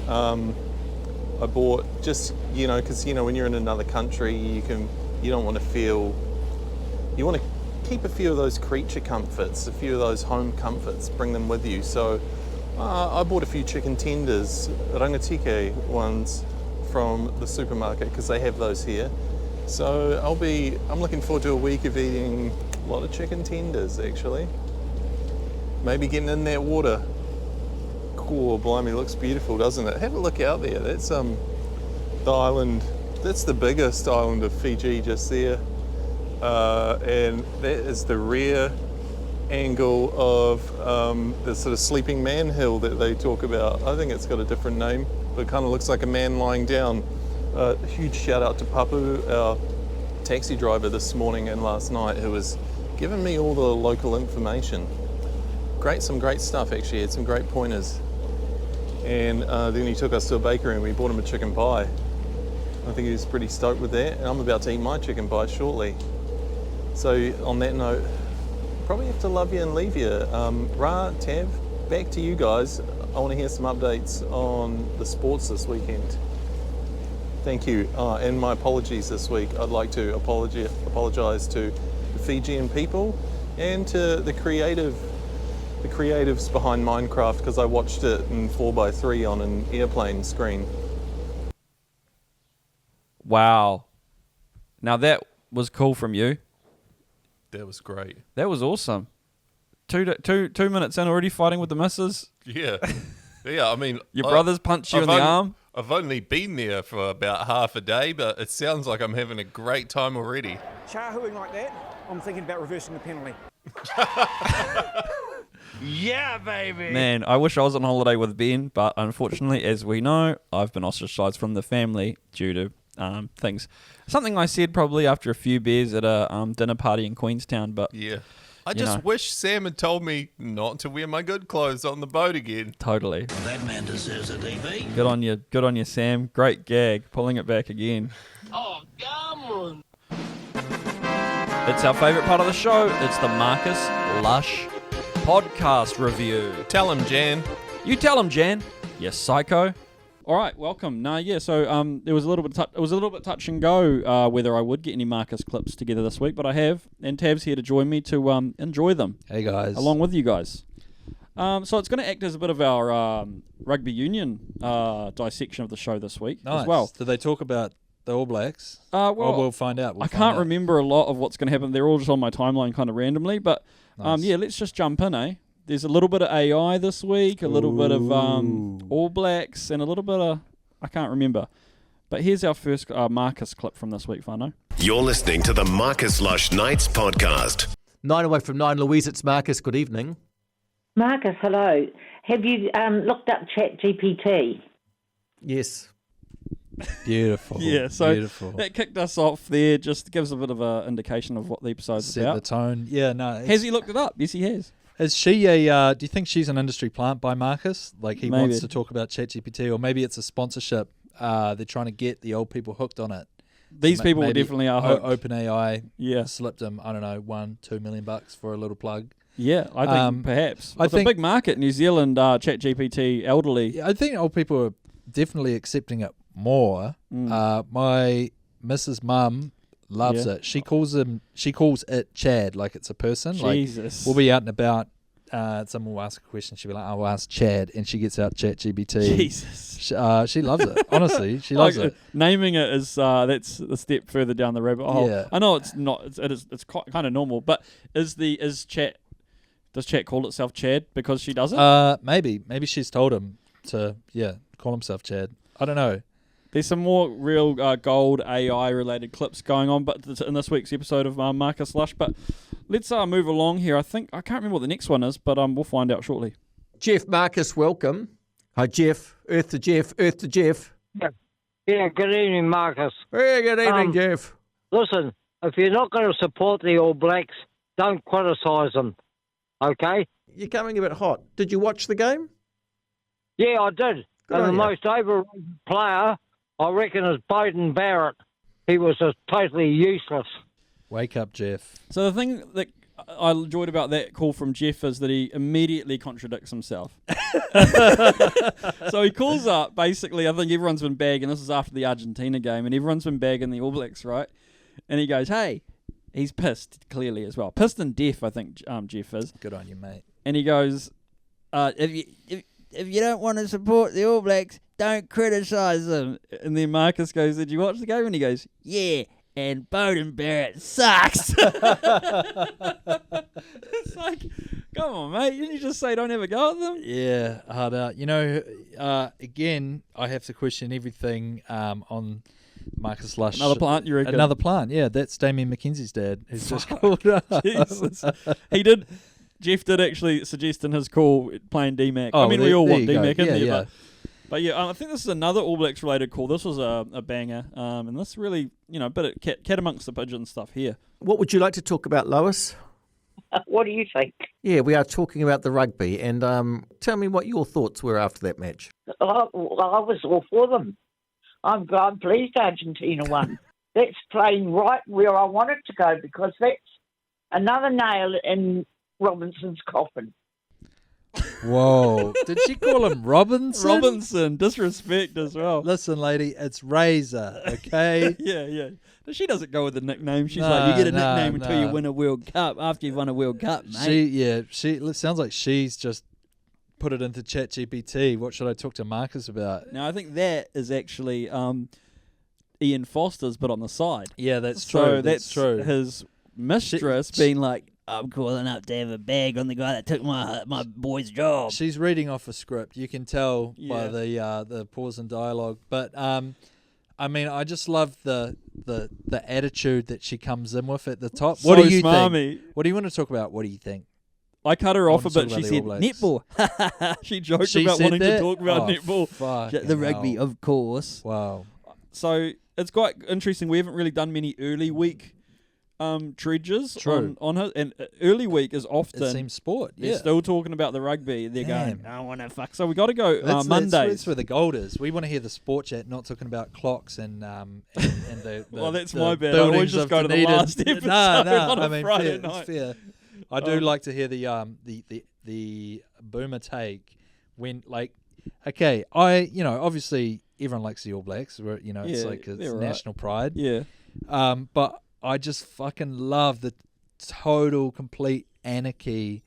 I bought just, because, when you're in another country, you don't want to feel, you want to keep a few of those creature comforts, a few of those home comforts, bring them with you. So I bought a few chicken tenders, rangatike ones from the supermarket because they have those here. So I'm looking forward to a week of eating a lot of chicken tenders actually. Maybe getting in that water. Cool, blimey, looks beautiful, doesn't it? Have a look out there. That's the island, that's the biggest island of Fiji just there. And that is the rear angle of the sort of sleeping man hill that they talk about. I think it's got a different name, but it kind of looks like a man lying down. Huge shout out to Papu, our taxi driver this morning and last night, who was giving me all the local information. Some great stuff actually, had some great pointers. And then he took us to a bakery and we bought him a chicken pie. I think he was pretty stoked with that, and I'm about to eat my chicken pie shortly. So on that note, probably have to love you and leave you. Ra, Tav, back to you guys. I want to hear some updates on the sports this weekend. Thank you. And my apologies this week. I'd like to apologise to the Fijian people and to the creatives behind Minecraft, because I watched it in 4:3 on an airplane screen. Wow. Now that was cool from you. That was great. That was awesome. 2 minutes in already fighting with the missus. Yeah. Yeah, I mean... Your brothers punched you in the arm. I've only been there for about half a day, but it sounds like I'm having a great time already. Chahooing like that, I'm thinking about reversing the penalty. Yeah, baby. Man, I wish I was on holiday with Ben, but unfortunately, as we know, I've been ostracised from the family due to things. Something I said probably after a few beers at a dinner party in Queenstown, but... Yeah. I just wish Sam had told me not to wear my good clothes on the boat again. Totally. That man deserves a DV. Good on you, Sam. Great gag. Pulling it back again. Oh, come on. It's our favourite part of the show. It's the Marcus Lush podcast review. Tell him, Jan. You tell him, Jan. You psycho. All right, welcome. So there was a little bit touch and go whether I would get any Marcus clips together this week, but I have, and Tav's here to join me to enjoy them. Hey guys. Along with you guys. So it's going to act as a bit of our rugby union dissection of the show this week as well. Did they talk about the All Blacks? Well, we'll find out. I can't remember a lot of what's going to happen. They're all just on my timeline kind of randomly, but yeah, let's just jump in, eh? There's a little bit of AI this week, a little bit of All Blacks, and a little bit of... I can't remember. But here's our first Marcus clip from this week, Whānau. You're listening to the Marcus Lush Nights podcast. 9 away from 9, Louise, it's Marcus. Good evening. Marcus, hello. Have you looked up ChatGPT? Yes. Beautiful. Yeah, so beautiful. That kicked us off there, just gives a bit of an indication of what the episode's Set about. the tone. Yeah, no. Has he looked it up? Yes, he has. Is she a... do you think she's an industry plant by Marcus? Like he Maybe. wants to talk about ChatGPT, or maybe it's a sponsorship. They're trying to get the old people hooked on it. These So people maybe definitely are hooked. OpenAI slipped him, I don't know, $1-2 million for a little plug. Yeah, I think perhaps. I It's a think big market, New Zealand, ChatGPT, elderly. Yeah, I think old people are definitely accepting it more. My Mrs. Mum loves it. She calls it Chad, like it's a person. Jesus. Like we'll be out and about. Someone will ask a question. She'll be like, "I'll ask Chad," and she gets out ChatGPT. Jesus. She loves it. Honestly, she loves it. Naming it is that's a step further down the rabbit hole. Yeah. I know it's not. It's kind of normal, but does Chat call itself Chad because she does it? Maybe she's told him to call himself Chad. I don't know. There's some more real gold AI-related clips going on, but in this week's episode of Marcus Lush. But let's move along here. I can't remember what the next one is, but we'll find out shortly. Jeff, Marcus, welcome. Hi, Jeff. Earth to Jeff. Yeah, good evening, Marcus. Hey, good evening, Jeff. Listen, if you're not going to support the All Blacks, don't criticise them, okay? You're coming a bit hot. Did you watch the game? Yeah, I did. Good And on the you. most overrated player, I reckon, is Bowden Barrett. He was just totally useless. Wake up, Jeff. So the thing that I enjoyed about that call from Jeff is that he immediately contradicts himself. So he calls up, basically, I think everyone's been bagging, this is after the Argentina game, and everyone's been bagging the All Blacks, right? And he goes, hey, he's pissed, clearly, as well. Pissed and deaf, I think Jeff is. Good on you, mate. And he goes, if you don't want to support the All Blacks, don't criticise them. And then Marcus goes, did you watch the game? And he goes, yeah, and Bowden Barrett sucks. It's like, come on, mate. Didn't you just say don't have a go at them? Yeah, hard out. You know, again, I have to question everything on Marcus Lush. Another plant, you reckon? Another plant, yeah. That's Damien McKenzie's dad, who's just called up. Jesus. Jeff did actually suggest in his call playing D-Mac. Oh, I mean, we all want D-Mac in yeah, there, yeah. But yeah, I think this is another All Blacks related call. This was a banger, and this really, a bit of cat amongst the pigeons stuff here. What would you like to talk about, Lois? What do you think? Yeah, we are talking about the rugby, and tell me what your thoughts were after that match. I was all for them. I'm pleased Argentina won. That's playing right where I want it to go, because that's another nail in Robinson's coffin. Whoa. Did she call him Robinson? Robinson, disrespect as well. Listen, lady, it's Razor, okay? Yeah. She doesn't go with the nickname. She's like, you get a nickname until you win a World Cup. After you've won a World Cup, mate. It sounds like she's just put it into ChatGPT. What should I talk to Marcus about? Now, I think that is actually Ian Foster's, but on the side. Yeah, that's so true. That's true. His mistress being like, I'm calling up to have a bag on the guy that took my boy's job. She's reading off a script. You can tell by the pause and dialogue. But I mean, I just love the attitude that she comes in with at the top. What do you think? What do you want to talk about? What do you think? I cut her off a bit. She said netball. She joked about wanting to talk about netball. The rugby, of course. Wow. So it's quite interesting. We haven't really done many early week dredges on her, and early week is often it seems sport. They're still talking about the rugby. They're going, I want to fuck. So we got to go Mondays. That's where the gold is. We want to hear the sport chat, not talking about clocks and the well, that's my bad. I always just go to the last episode on a Friday night. It's fair. I do like to hear the boomer take when okay, obviously everyone likes the All Blacks. It's like it's national pride. Yeah. But I just fucking love the total, complete anarchy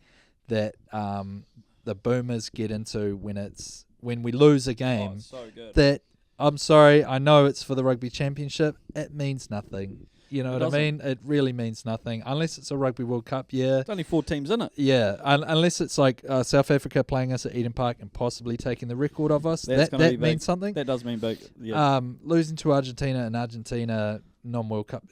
that the boomers get into when we lose a game. Oh, it's so good. That I'm sorry, I know it's for the rugby championship. It means nothing. You know what I mean? It really means nothing unless it's a Rugby World Cup. Yeah, there's only 4 teams in it. Yeah, unless it's like South Africa playing us at Eden Park and possibly taking the record of us. That means something. That does mean big. Yeah. Losing to Argentina non-World Cup,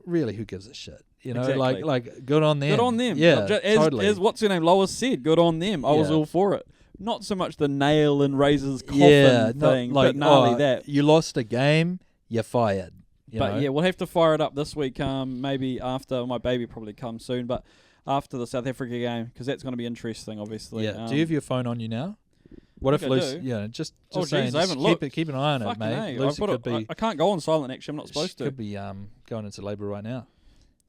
really, who gives a shit? You know, exactly. like good on them. Good on them. Yeah, totally. As what's her name, Lois said, good on them. I was all for it. Not so much the nail in Razor's coffin thing, but gnarly that. You lost a game, you're fired. But we'll have to fire it up this week. Maybe after my baby probably comes soon, but after the South Africa game, because that's going to be interesting, obviously. Yeah. Do you have your phone on you now? What if Lucy? Yeah, just saying. I haven't looked. Keep an eye on it, mate. Lucy could be. I can't go on silent. Actually, I'm not supposed to. Could be going into labour right now.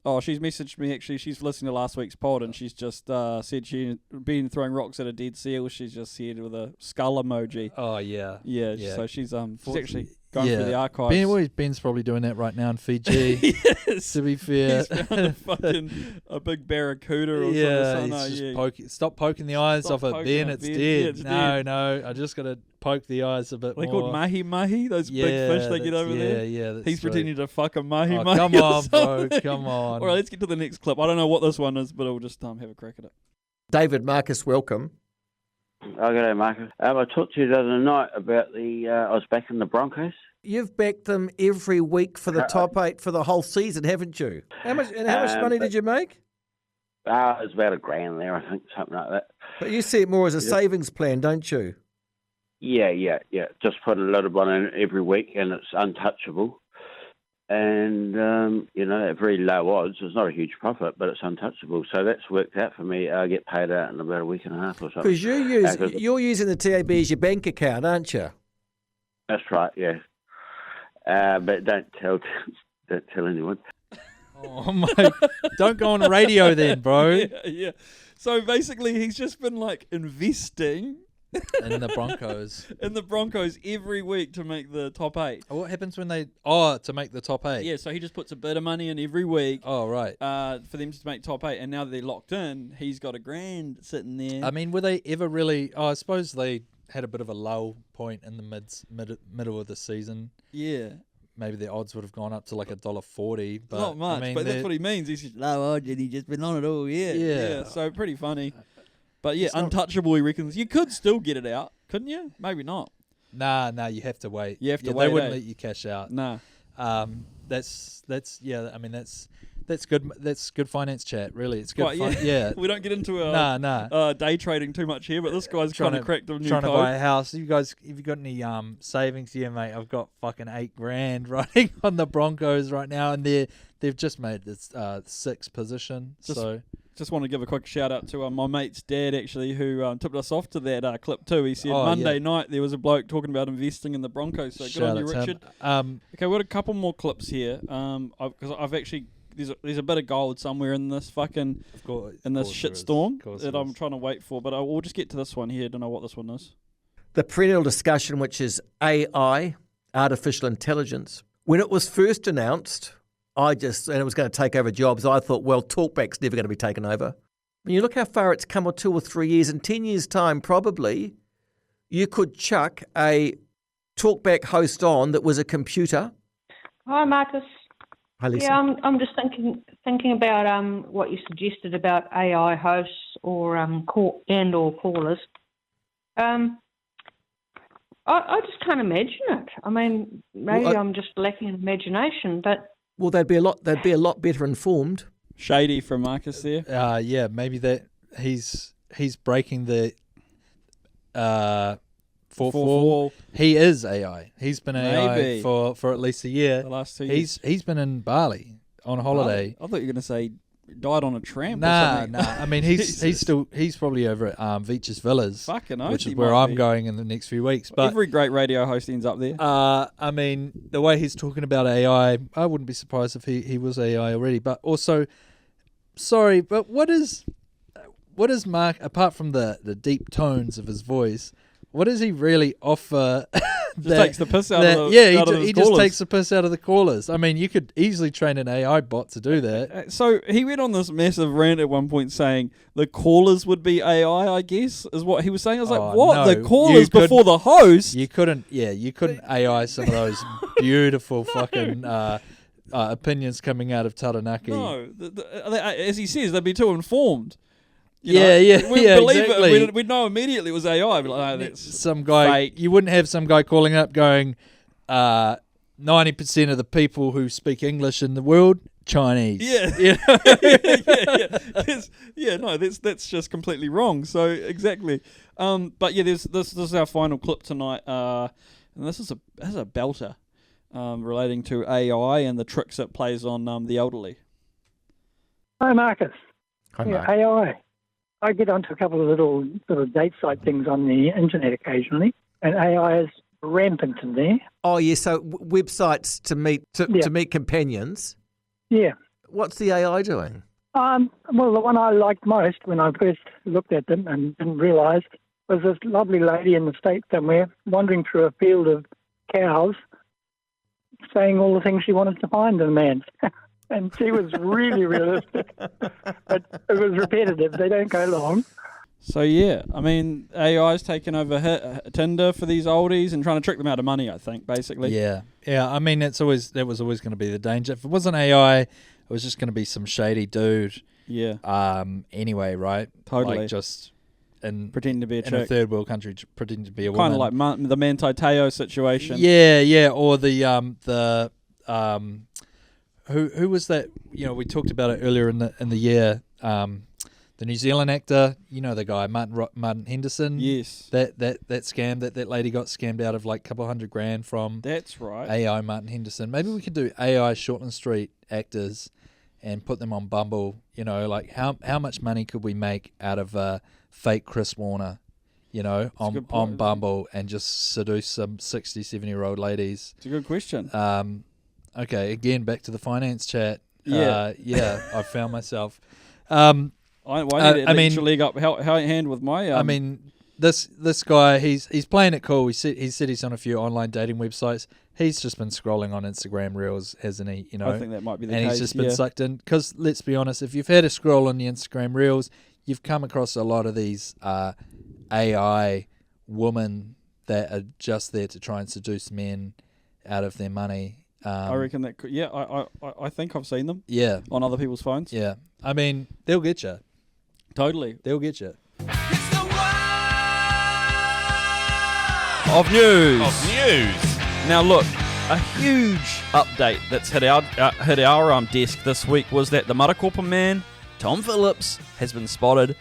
Oh, she's messaged me, actually. She's listening to last week's pod, and she's just said she'd been throwing rocks at a dead seal. She's just said with a skull emoji. Oh, yeah. Yeah. So she's actually going through the archives. Ben's probably doing that right now in Fiji. Yes. To be fair. He's found a big barracuda or something. Stop poking the eyes off it, Ben. It's dead. Yeah, it's dead. No. I just got to poke the eyes a bit more. They're called mahi-mahi, those big fish they get over there. Yeah, he's pretending to fuck a mahi-mahi. Come on, bro. Come on. All right, let's get to the next clip. I don't know what this one is, but I'll just have a crack at it. David, Marcus, welcome. Oh, good day, Marcus. I talked to you the other night about I was back in the Broncos. You've backed them every week for the top 8 for the whole season, haven't you? How much money did you make? It was about $1,000 there, I think, something like that. But you see it more as a savings plan, don't you? Yeah. Just put a little one in every week, and it's untouchable. And, at very low odds, it's not a huge profit, but it's untouchable. So that's worked out for me. I get paid out in about a week and a half or something. Because you're using the TAB as your bank account, aren't you? That's right, yeah. But don't tell anyone. Oh my! Don't go on the radio then, bro. Yeah. So basically, he's just been like investing in the Broncos. In the Broncos every week to make the top 8. What happens when to make the top 8? Yeah, so he just puts a bit of money in every week. Oh, right. For them to make top 8, and now that they're locked in, he's got $1,000 sitting there. I mean, were they ever really? Oh, I suppose they had a bit of a low point in the middle of the season. Yeah. Maybe their odds would have gone up to like $1.40. But not much, I mean, but that's what he means. He's just low odds and he's just been on it all year. Yeah. So pretty funny. But yeah, untouchable, he reckons. You could still get it out, couldn't you? Maybe not. Nah, you have to wait. You have to wait. They wouldn't let you cash out. Nah. That's I mean that's good. That's good finance chat. Really, it's good. Yeah. We don't get into day trading too much here, but this guy's trying to crack the new trying code. to buy a house. You guys, if you got any savings? Yeah, mate. I've got fucking $8,000 riding on the Broncos right now, and they've just made this 6th position. Just want to give a quick shout out to my mate's dad, actually, who tipped us off to that clip too. He said Monday night there was a bloke talking about investing in the Broncos. So good on you, Richard. Okay, we've got a couple more clips here. Because I've actually there's a bit of gold somewhere in this fucking shitstorm that I'm trying to wait for. But we'll just get to this one here. Don't know what this one is. The perennial discussion, which is AI, artificial intelligence. When it was first announced, and it was going to take over jobs, I thought, well, talkback's never going to be taken over. When you look how far it's come, or 2 or 3 years, in 10 years' time, probably, you could chuck a talkback host on that was a computer. Hi, Marcus. Hi, Lisa. Yeah, I'm just thinking about what you suggested about AI hosts or callers. I just can't imagine it. I mean, maybe I'm just lacking in imagination, but. Well, they'd be a lot better informed. Shady from Marcus there. Yeah, maybe that he's breaking the fourth wall. He is AI. He's been AI for at least a year. The last 2 years. He's been in Bali on holiday. I thought you were going to say died on a tramp or Nah. something. I mean, he's probably over at Beaches Villas, Fucking oath, which is he where might I'm be. going in the next few weeks. But Every great radio host ends up there. I mean, the way he's talking about AI, I wouldn't be surprised if he was AI already. But also, sorry, but what is Mark, apart from the deep tones of his voice, what does he really offer? Takes the piss out of the he just takes the piss out of the callers. I mean, you could easily train an AI bot to do that. So he went on this massive rant at one point saying the callers would be AI, I guess, is what he was saying. I was like, what? No, the callers before the host? You couldn't AI some of those beautiful fucking opinions coming out of Taranaki. No, as he says, they'd be too informed. We'd believe exactly. it. We'd know immediately it was AI. Be like, oh, that's some guy. fake. You wouldn't have some guy calling up going, 90% of the people who speak English in the world, Chinese. Yeah. That's just completely wrong. So exactly. But yeah, this is our final clip tonight, and this is a belter, relating to AI and the tricks it plays on the elderly. Hi, Marcus. Hi, Mark. AI. I get onto a couple of little sort of date site things on the internet occasionally, and AI is rampant in there. Oh, yeah, so websites to meet companions. Yeah. What's the AI doing? Well, the one I liked most when I first looked at them and didn't realise was this lovely lady in the States somewhere wandering through a field of cows saying all the things she wanted to find in a man. And she was really realistic, but it was repetitive. They don't go long. So yeah, I mean, AI's taken over Tinder for these oldies and trying to trick them out of money, I think, basically. Yeah. I mean, that was always going to be the danger. If it wasn't AI, it was just going to be some shady dude. Yeah. Anyway, right? Totally. Like just in pretending to be a in a chick. third world country, pretending to be a Kind woman. of like the Manti Te'o situation. Yeah, or the who was that? You know, we talked about it earlier in the year. The New Zealand actor, you know the guy, Martin Henderson. Yes. That scam that lady got scammed out of like a couple $100,000 from. That's right. AI Martin Henderson. Maybe we could do AI Shortland Street actors and put them on Bumble. You know, like how much money could we make out of fake Chris Warner? You know, on Bumble and just seduce some 60, 70-year-old ladies. It's a good question. Okay, again, back to the finance chat. Yeah. I found myself. I need to lift your leg up hand with my. I mean, this guy, he's playing it cool. He said he's on a few online dating websites. He's just been scrolling on Instagram Reels, hasn't he? You know, I think that might be the case. And he's just been yeah. sucked in. Because let's be honest, if you've had a scroll on the Instagram Reels, you've come across a lot of these AI women that are just there to try and seduce men out of their money. I reckon that. Yeah, I think I've seen them. Yeah, on other people's phones. Yeah, I mean they'll get you. Totally, they'll get you. Of news. Now look, a huge update that's hit our desk this week was that the Matakopa man, Tom Phillips, has been spotted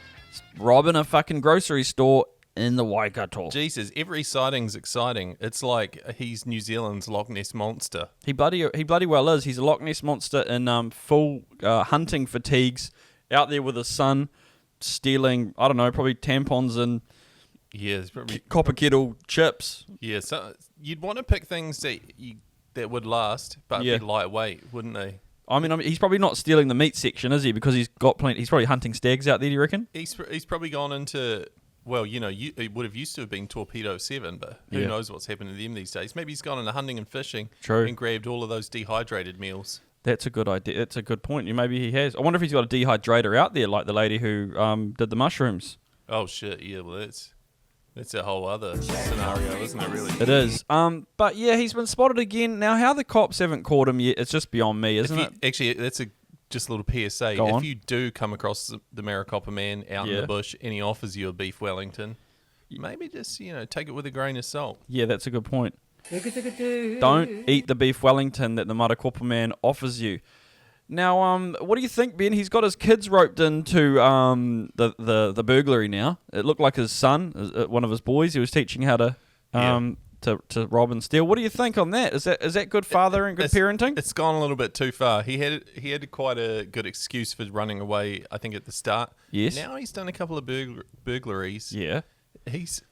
robbing a fucking grocery store in the Waikato. Jesus, every sighting's exciting. It's like he's New Zealand's Loch Ness Monster. He bloody well is. He's a Loch Ness Monster in full hunting fatigues, out there with his son, stealing, I don't know, probably tampons and copper kettle chips. Yeah, so you'd want to pick things that would last, but be lightweight, wouldn't they? I mean, he's probably not stealing the meat section, is he? Because he's got plenty. He's probably hunting stags out there. Do you reckon? He's probably gone into. Well, you know, it would have used to have been Torpedo 7, but who knows what's happened to them these days. Maybe he's gone into hunting and fishing and grabbed all of those dehydrated meals. That's a good idea. That's a good point. Maybe he has. I wonder if he's got a dehydrator out there, like the lady who did the mushrooms. Oh, shit. Yeah, well, that's a whole other scenario, isn't it, really? It is. But, yeah, he's been spotted again. Now, how the cops haven't caught him yet, it's just beyond me, isn't it? Actually, that's just a little PSA. Go on. If you do come across the Maricopa man out in the bush and he offers you a beef Wellington, maybe just, take it with a grain of salt. Yeah, that's a good point. Don't eat the beef Wellington that the Matakopa man offers you. Now, what do you think, Ben? He's got his kids roped into the burglary now. It looked like his son, one of his boys, he was teaching how to to rob and steal. What do you think on that? Is that good fathering, good parenting? It's gone a little bit too far. He had quite a good excuse for running away, I think, at the start. Yes. Now he's done a couple of burglaries. Yeah. He's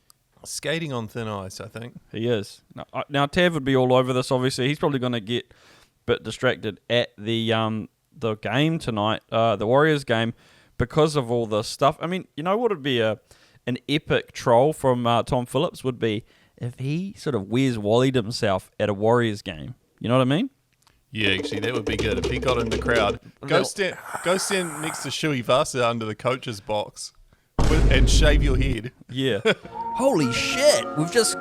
skating on thin ice, I think. He is. Now Tav would be all over this, obviously. He's probably going to get a bit distracted at the game tonight, the Warriors game, because of all this stuff. I mean, you know what would be an epic troll from Tom Phillips would be if he sort of Where's Wallied himself at a Warriors game. You know what I mean? Yeah, actually, that would be good. If he got in the crowd, go stand next to Shui Vasa under the coach's box and shave your head. Yeah. Holy shit!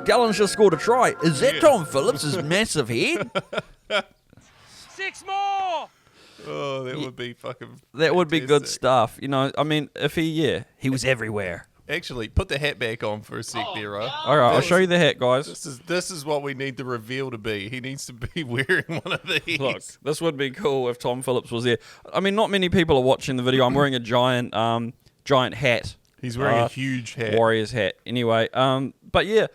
Gallen's just scored a try. Is that Tom Phillips' massive head? 6 more! Oh, that would be fucking. That would be good stuff. You know, I mean, if he was everywhere. Actually, put the hat back on for a sec there, right? All right, I'll show you the hat, guys. This is what we need the reveal to be. He needs to be wearing one of these. Look, this would be cool if Tom Phillips was there. I mean, not many people are watching the video. I'm wearing a giant hat. He's wearing a huge hat. Warriors hat. Anyway, but yeah,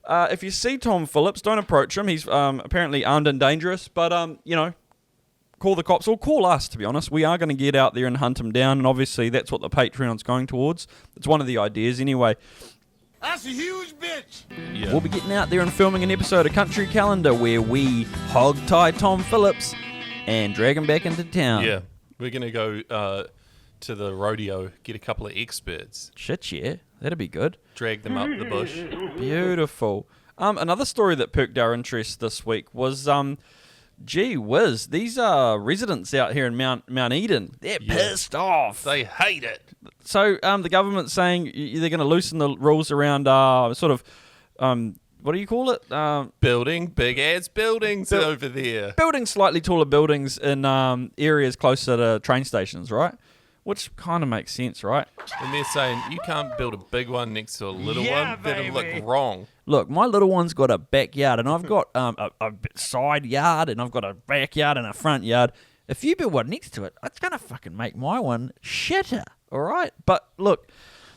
if you see Tom Phillips, don't approach him. He's apparently armed and dangerous, but call the cops or call us, to be honest. We are going to get out there and hunt him down, and obviously that's what the Patreon's going towards. It's one of the ideas anyway. That's a huge bitch! Yeah. We'll be getting out there and filming an episode of Country Calendar where we hog-tie Tom Phillips and drag him back into town. Yeah, we're going to go to the rodeo, get a couple of experts. Shit, yeah. That'd be good. Drag them up the bush. Beautiful. Another story that perked our interest this week was... gee whiz, these are residents out here in Mount Eden. They're pissed off. They hate it. So the government's saying they're going to loosen the rules around what do you call it? Building big ass buildings over there. Building slightly taller buildings in areas closer to train stations, right? which kind of makes sense, right? And they're saying you can't build a big one next to a little one. That'll look wrong. Look, my little one's got a backyard, and I've got a side yard, and I've got a backyard and a front yard. If you build one next to it, it's going to fucking make my one shitter, all right? But look,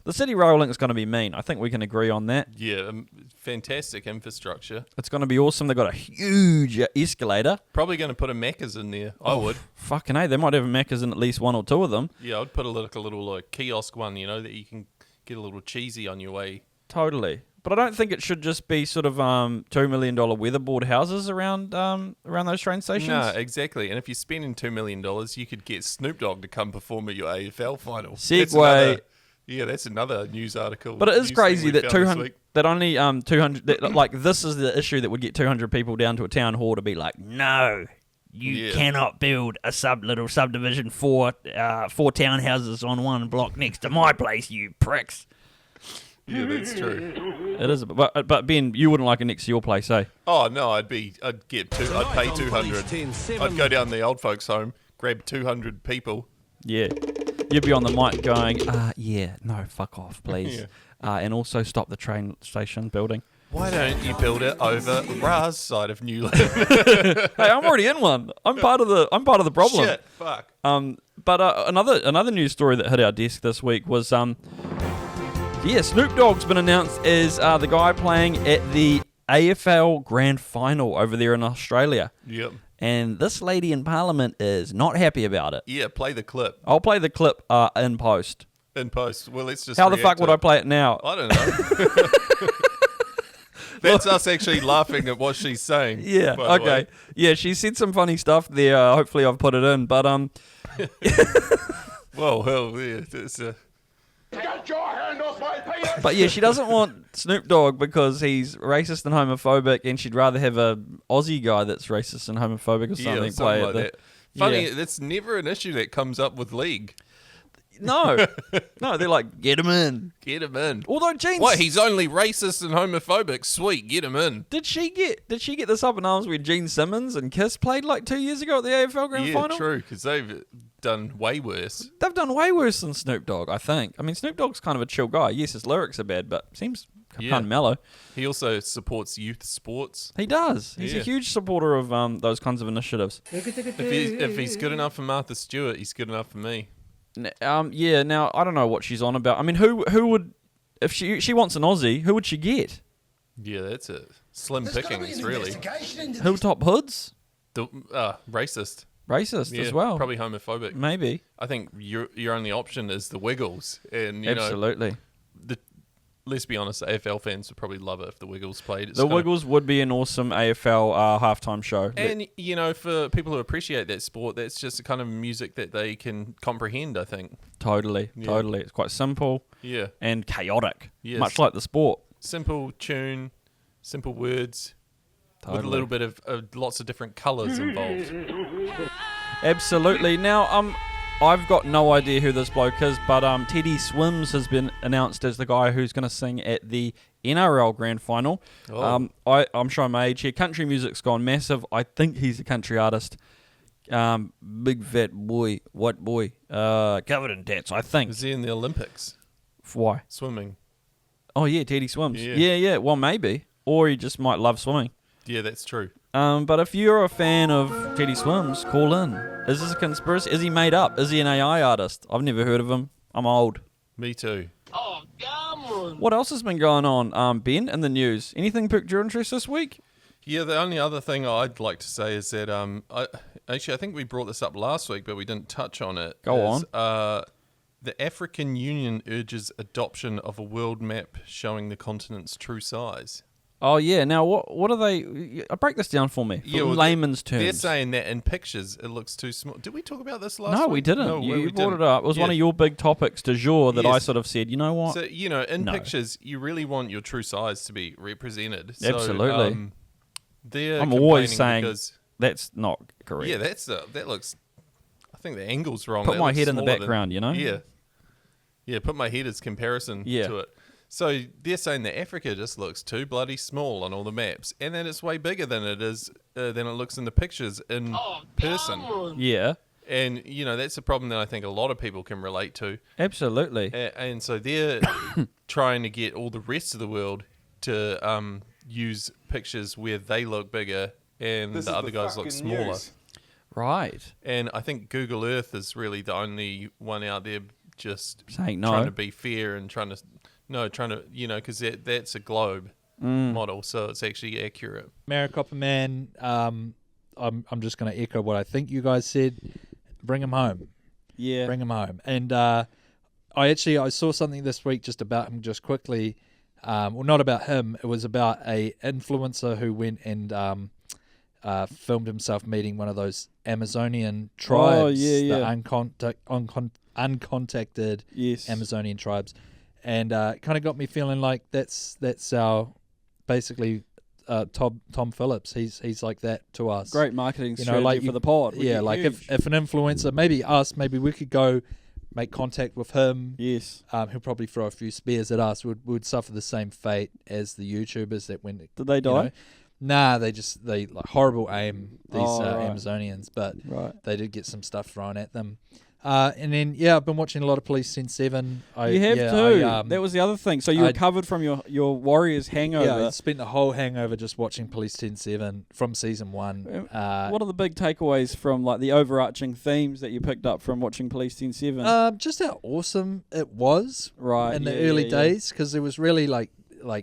the city rail link's going to be mean. I think we can agree on that. Yeah, fantastic infrastructure. It's going to be awesome. They've got a huge escalator. Probably going to put a Macca's in there. I would. Fucking A. They might have a Macca's in at least one or two of them. Yeah, I'd put a little kiosk one, that you can get a little cheesy on your way. Totally. But I don't think it should just be sort of $2 million weatherboard houses around those train stations. No, exactly. And if you're spending $2 million, you could get Snoop Dogg to come perform at your AFL final. Segway. That's another news article. But it is crazy that 200, that only 200, that, like this is the issue that would get 200 people down to a town hall to be like, no, you cannot build a little subdivision four townhouses on one block next to my place, you pricks. Yeah, that's true. It is, but Ben, you wouldn't like it next to your place, eh? Oh no, I'd pay 200. I'd go down the old folks' home, grab 200 people. Yeah, you'd be on the mic going, no, fuck off, please, and also stop the train station building. Why don't you build it over Ra's side of Newland? Hey, I'm already in one. I'm part of the problem. Shit, fuck. But another news story that hit our desk this week was Snoop Dogg's been announced as the guy playing at the AFL Grand Final over there in Australia. Yep. And this lady in Parliament is not happy about it. Yeah, play the clip. I'll play the clip in post. In post. Well, let's just. How the fuck would I play it now? I don't know. That's us actually laughing at what she's saying. Yeah. Okay. Yeah, she said some funny stuff there. Hopefully, I've put it in. But well, yeah, it's Get your hand off my penis! But yeah, she doesn't want Snoop Dogg because he's racist and homophobic, and she'd rather have a Aussie guy that's racist and homophobic or something play like it. that. Funny, that's never an issue that comes up with league. No, they're like, get him in. Get him in. Although Gene, what? He's only racist and homophobic. Sweet, get him in. Did she get this up in arms when Gene Simmons and Kiss played like 2 years ago at the AFL Grand Final? Yeah, true, because they've done way worse. They've done way worse than Snoop Dogg, I think. I mean, Snoop Dogg's kind of a chill guy. Yes, his lyrics are bad, but seems kind of mellow. He also supports youth sports. He does. He's a huge supporter of those kinds of initiatives. If he's good enough for Martha Stewart, he's good enough for me. Now I don't know what she's on about. I mean, who would, if she wants an Aussie, who would she get? Yeah, that's it. Slim pickings, really. Hilltop Hoods? The racist. Racist as well. Probably homophobic. Maybe. I think your only option is the Wiggles, and absolutely. Let's be honest, AFL fans would probably love it if the Wiggles played. The Wiggles would be an awesome AFL halftime show. And, for people who appreciate that sport, that's just the kind of music that they can comprehend, I think. Totally. It's quite simple. Yeah. And chaotic. Yes. Much like the sport. Simple tune, simple words, with a little bit of lots of different colours involved. Absolutely. Now, I've got no idea who this bloke is, but Teddy Swims has been announced as the guy who's going to sing at the NRL Grand Final. Oh. I'm showing my age here. Country music's gone massive. I think he's a country artist. Big fat boy, white boy, covered in tats, I think. Is he in the Olympics? Why? Swimming. Oh, yeah, Teddy Swims. Yeah. Yeah. Well, maybe. Or he just might love swimming. Yeah, that's true. But if you're a fan of Teddy Swims, call in. Is this a conspiracy? Is he made up? Is he an AI artist? I've never heard of him. I'm old. Me too. Oh, come on. What else has been going on, Ben, in the news? Anything piqued your interest this week? Yeah, the only other thing I'd like to say is that I think we brought this up last week, but we didn't touch on it. Go on. The African Union urges adoption of a world map showing the continent's true size. Oh, yeah. Now, what are they... break this down for me, in layman's terms. They're saying that in pictures, it looks too small. Did we talk about this last week? No, we didn't. No, you brought it up. It was one of your big topics du jour that I sort of said, you know what? So, in pictures, you really want your true size to be represented. Absolutely. So, I'm always saying that's not correct. Yeah, that looks... I think the angle's wrong. Put my head in the background, Yeah. Yeah, put my head as comparison to it. So they're saying that Africa just looks too bloody small on all the maps, and that it's way bigger than it is than it looks in the pictures in person. Yeah. And, you know, that's a problem that I think a lot of people can relate to. Absolutely. And so they're trying to get all the rest of the world to use pictures where they look bigger and the other guys look smaller. Right. And I think Google Earth is really the only one out there just saying no, trying to be fair and trying to, you know, because that's a globe model, so it's actually accurate. Maricopa Man, I'm just going to echo what I think you guys said. Bring him home. Yeah. Bring him home. And I saw something this week just about him just quickly. Well, not about him. It was about a influencer who went and filmed himself meeting one of those Amazonian tribes. The uncontacted Amazonian tribes. And it kind of got me feeling like that's our basically Tom Phillips. He's like that to us. Great marketing strategy for the pod. Yeah, like if an influencer, maybe we could go make contact with him. Yes. He'll probably throw a few spears at us. Would suffer the same fate as the YouTubers that went. Did they die? You know, nah, they like horrible aim, these right. Amazonians, but right. they did get some stuff thrown at them. And then, I've been watching a lot of Police 7. You have too. That was the other thing. So you recovered from your Warriors hangover. Yeah, I spent the whole hangover just watching Police 7 from season 1. What are the big takeaways from like the overarching themes that you picked up from watching Police 7? Just how awesome it was in the Yeah, early yeah. days, because there was really like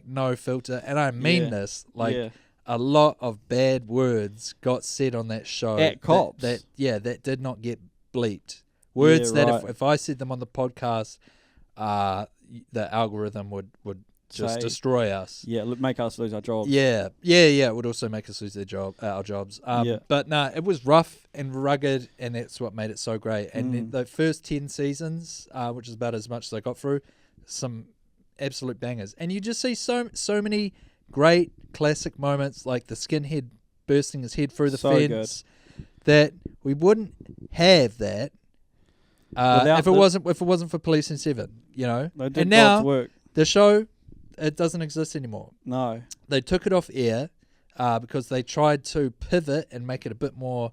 no filter. And I mean this, a lot of bad words got said on that show. At cops. That did not get bleeped. Words that if I said them on the podcast, the algorithm would just destroy us. Yeah, make us lose our jobs. Yeah. It would also make us lose our jobs. But no, it was rough and rugged, and that's what made it so great. And then the first 10 seasons, which is about as much as I got through, some absolute bangers. And you just see so many great classic moments, like the skinhead bursting his head through the fence, that we wouldn't have that. If it wasn't for Police 7, you know. They did and now God's work. The show, it doesn't exist anymore. No, they took it off air because they tried to pivot and make it a bit more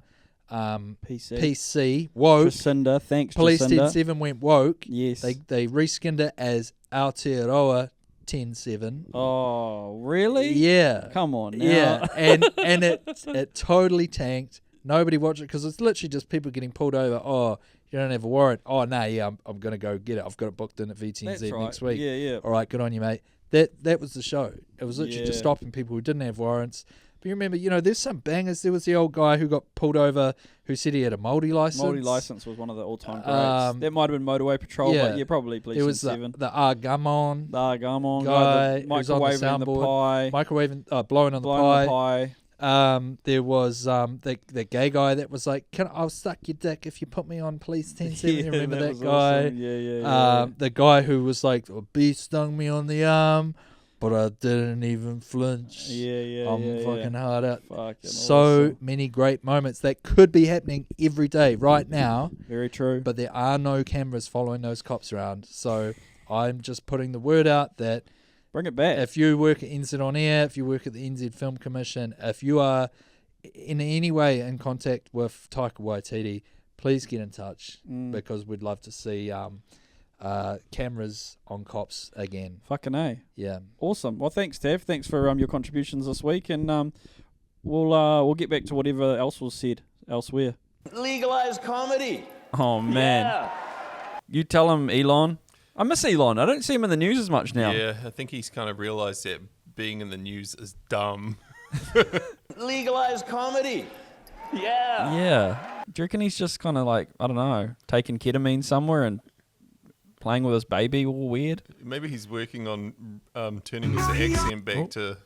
PC woke. Jacinda, thanks. Police Jacinda. 7 went woke. Yes, they reskinned it as Aotearoa 10-7. Oh, really? Yeah. Come on now. Yeah, and it totally tanked. Nobody watched it because it's literally just people getting pulled over. Oh, you don't have a warrant. Oh, no, I'm going to go get it. I've got it booked in at VTNZ next week. Yeah. All right, good on you, mate. That was the show. It was literally just stopping people who didn't have warrants. But you remember, there's some bangers. There was the old guy who got pulled over who said he had a Māori license. Māori license was one of the all-time greats. That might have been Motorway Patrol, but probably Police 7. It was the Argamon. The Argamon guy. Microwaving the pie. Blowing on the pie. There was the gay guy that was like, I'll suck your dick if you put me on Police 10-7. You remember that guy? Awesome. Yeah. The guy who was like, a bee stung me on the arm, but I didn't even flinch. I'm fucking hard out. Fucking so awesome. many great moments that could be happening every day right now. Very true. But there are no cameras following those cops around. So I'm just putting the word out that bring it back. If you work at NZ On Air, if you work at the NZ Film Commission, if you are in any way in contact with Taika Waititi, please get in touch because we'd love to see cameras on cops again. Fucking A. Yeah. Awesome. Well, thanks, Tav. Thanks for your contributions this week, and we'll get back to whatever else was said elsewhere. Legalize comedy. Oh man. You tell him, Elon. I miss Elon. I don't see him in the news as much now. Yeah, I think he's kind of realised that being in the news is dumb. Legalize comedy. Yeah. Yeah. Do you reckon he's just kind of like, I don't know, taking ketamine somewhere and playing with his baby all weird? Maybe he's working on turning his accent back to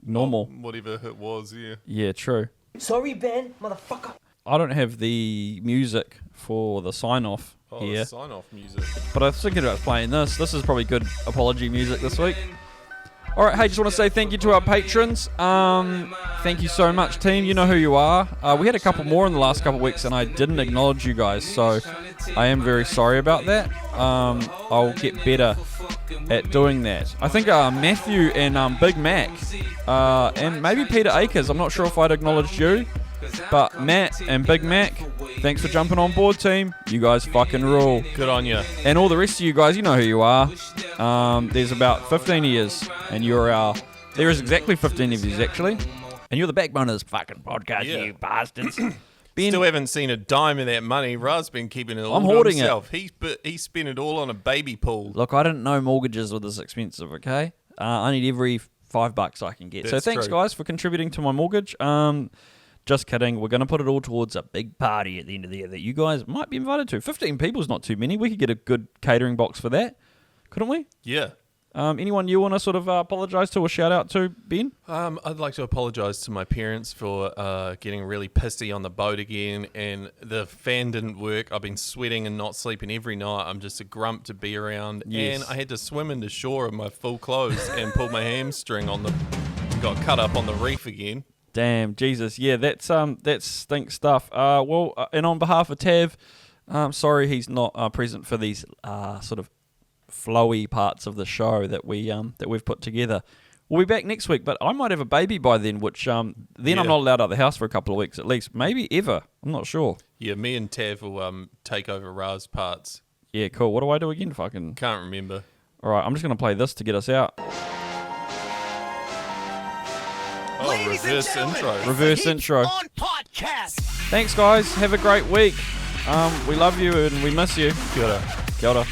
normal. Whatever it was, yeah. Yeah, true. Sorry, Ben, motherfucker. I don't have the music for the sign-off here. Sign-off music. But I was thinking about playing this. This is probably good apology music this week. All right, hey, just want to say thank you to our patrons. Thank you so much, team. You know who you are. We had a couple more in the last couple of weeks, and I didn't acknowledge you guys, so I am very sorry about that. I'll get better at doing that. I think Matthew and Big Mac, and maybe Peter Akers. I'm not sure if I'd acknowledged you. But Matt and Big Mac, thanks for jumping on board, team. You guys fucking rule. Good on you. And all the rest of you guys, you know who you are. There's about 15 of yous, and there is exactly 15 of yous, actually. And you're the backbone of this fucking podcast, you bastards. Ben, still haven't seen a dime of that money. Ra's been keeping it all I'm to hoarding himself. He spent it all on a baby pool. Look, I didn't know mortgages were this expensive, okay? I need every $5 I can get. So thanks, guys, for contributing to my mortgage. Just kidding. We're going to put it all towards a big party at the end of the year that you guys might be invited to. 15 people's not too many. We could get a good catering box for that, couldn't we? Yeah. Anyone you want to sort of apologise to or shout out to, Ben? I'd like to apologise to my parents for getting really pissy on the boat again, and the fan didn't work. I've been sweating and not sleeping every night. I'm just a grump to be around, and I had to swim into shore in my full clothes and pull my hamstring got cut up on the reef again. Damn, Jesus, yeah, that's stink stuff. And on behalf of Tav, sorry he's not present for these sort of flowy parts of the show that we've put together. We'll be back next week, but I might have a baby by then, which I'm not allowed out of the house for a couple of weeks at least, maybe ever. I'm not sure. Yeah, me and Tav will take over Ra's parts. Yeah, cool. What do I do again? Fucking can't remember. All right, I'm just gonna play this to get us out. Reverse intro. Thanks, guys. Have a great week. We love you and we miss you. Kia ora. Kia ora.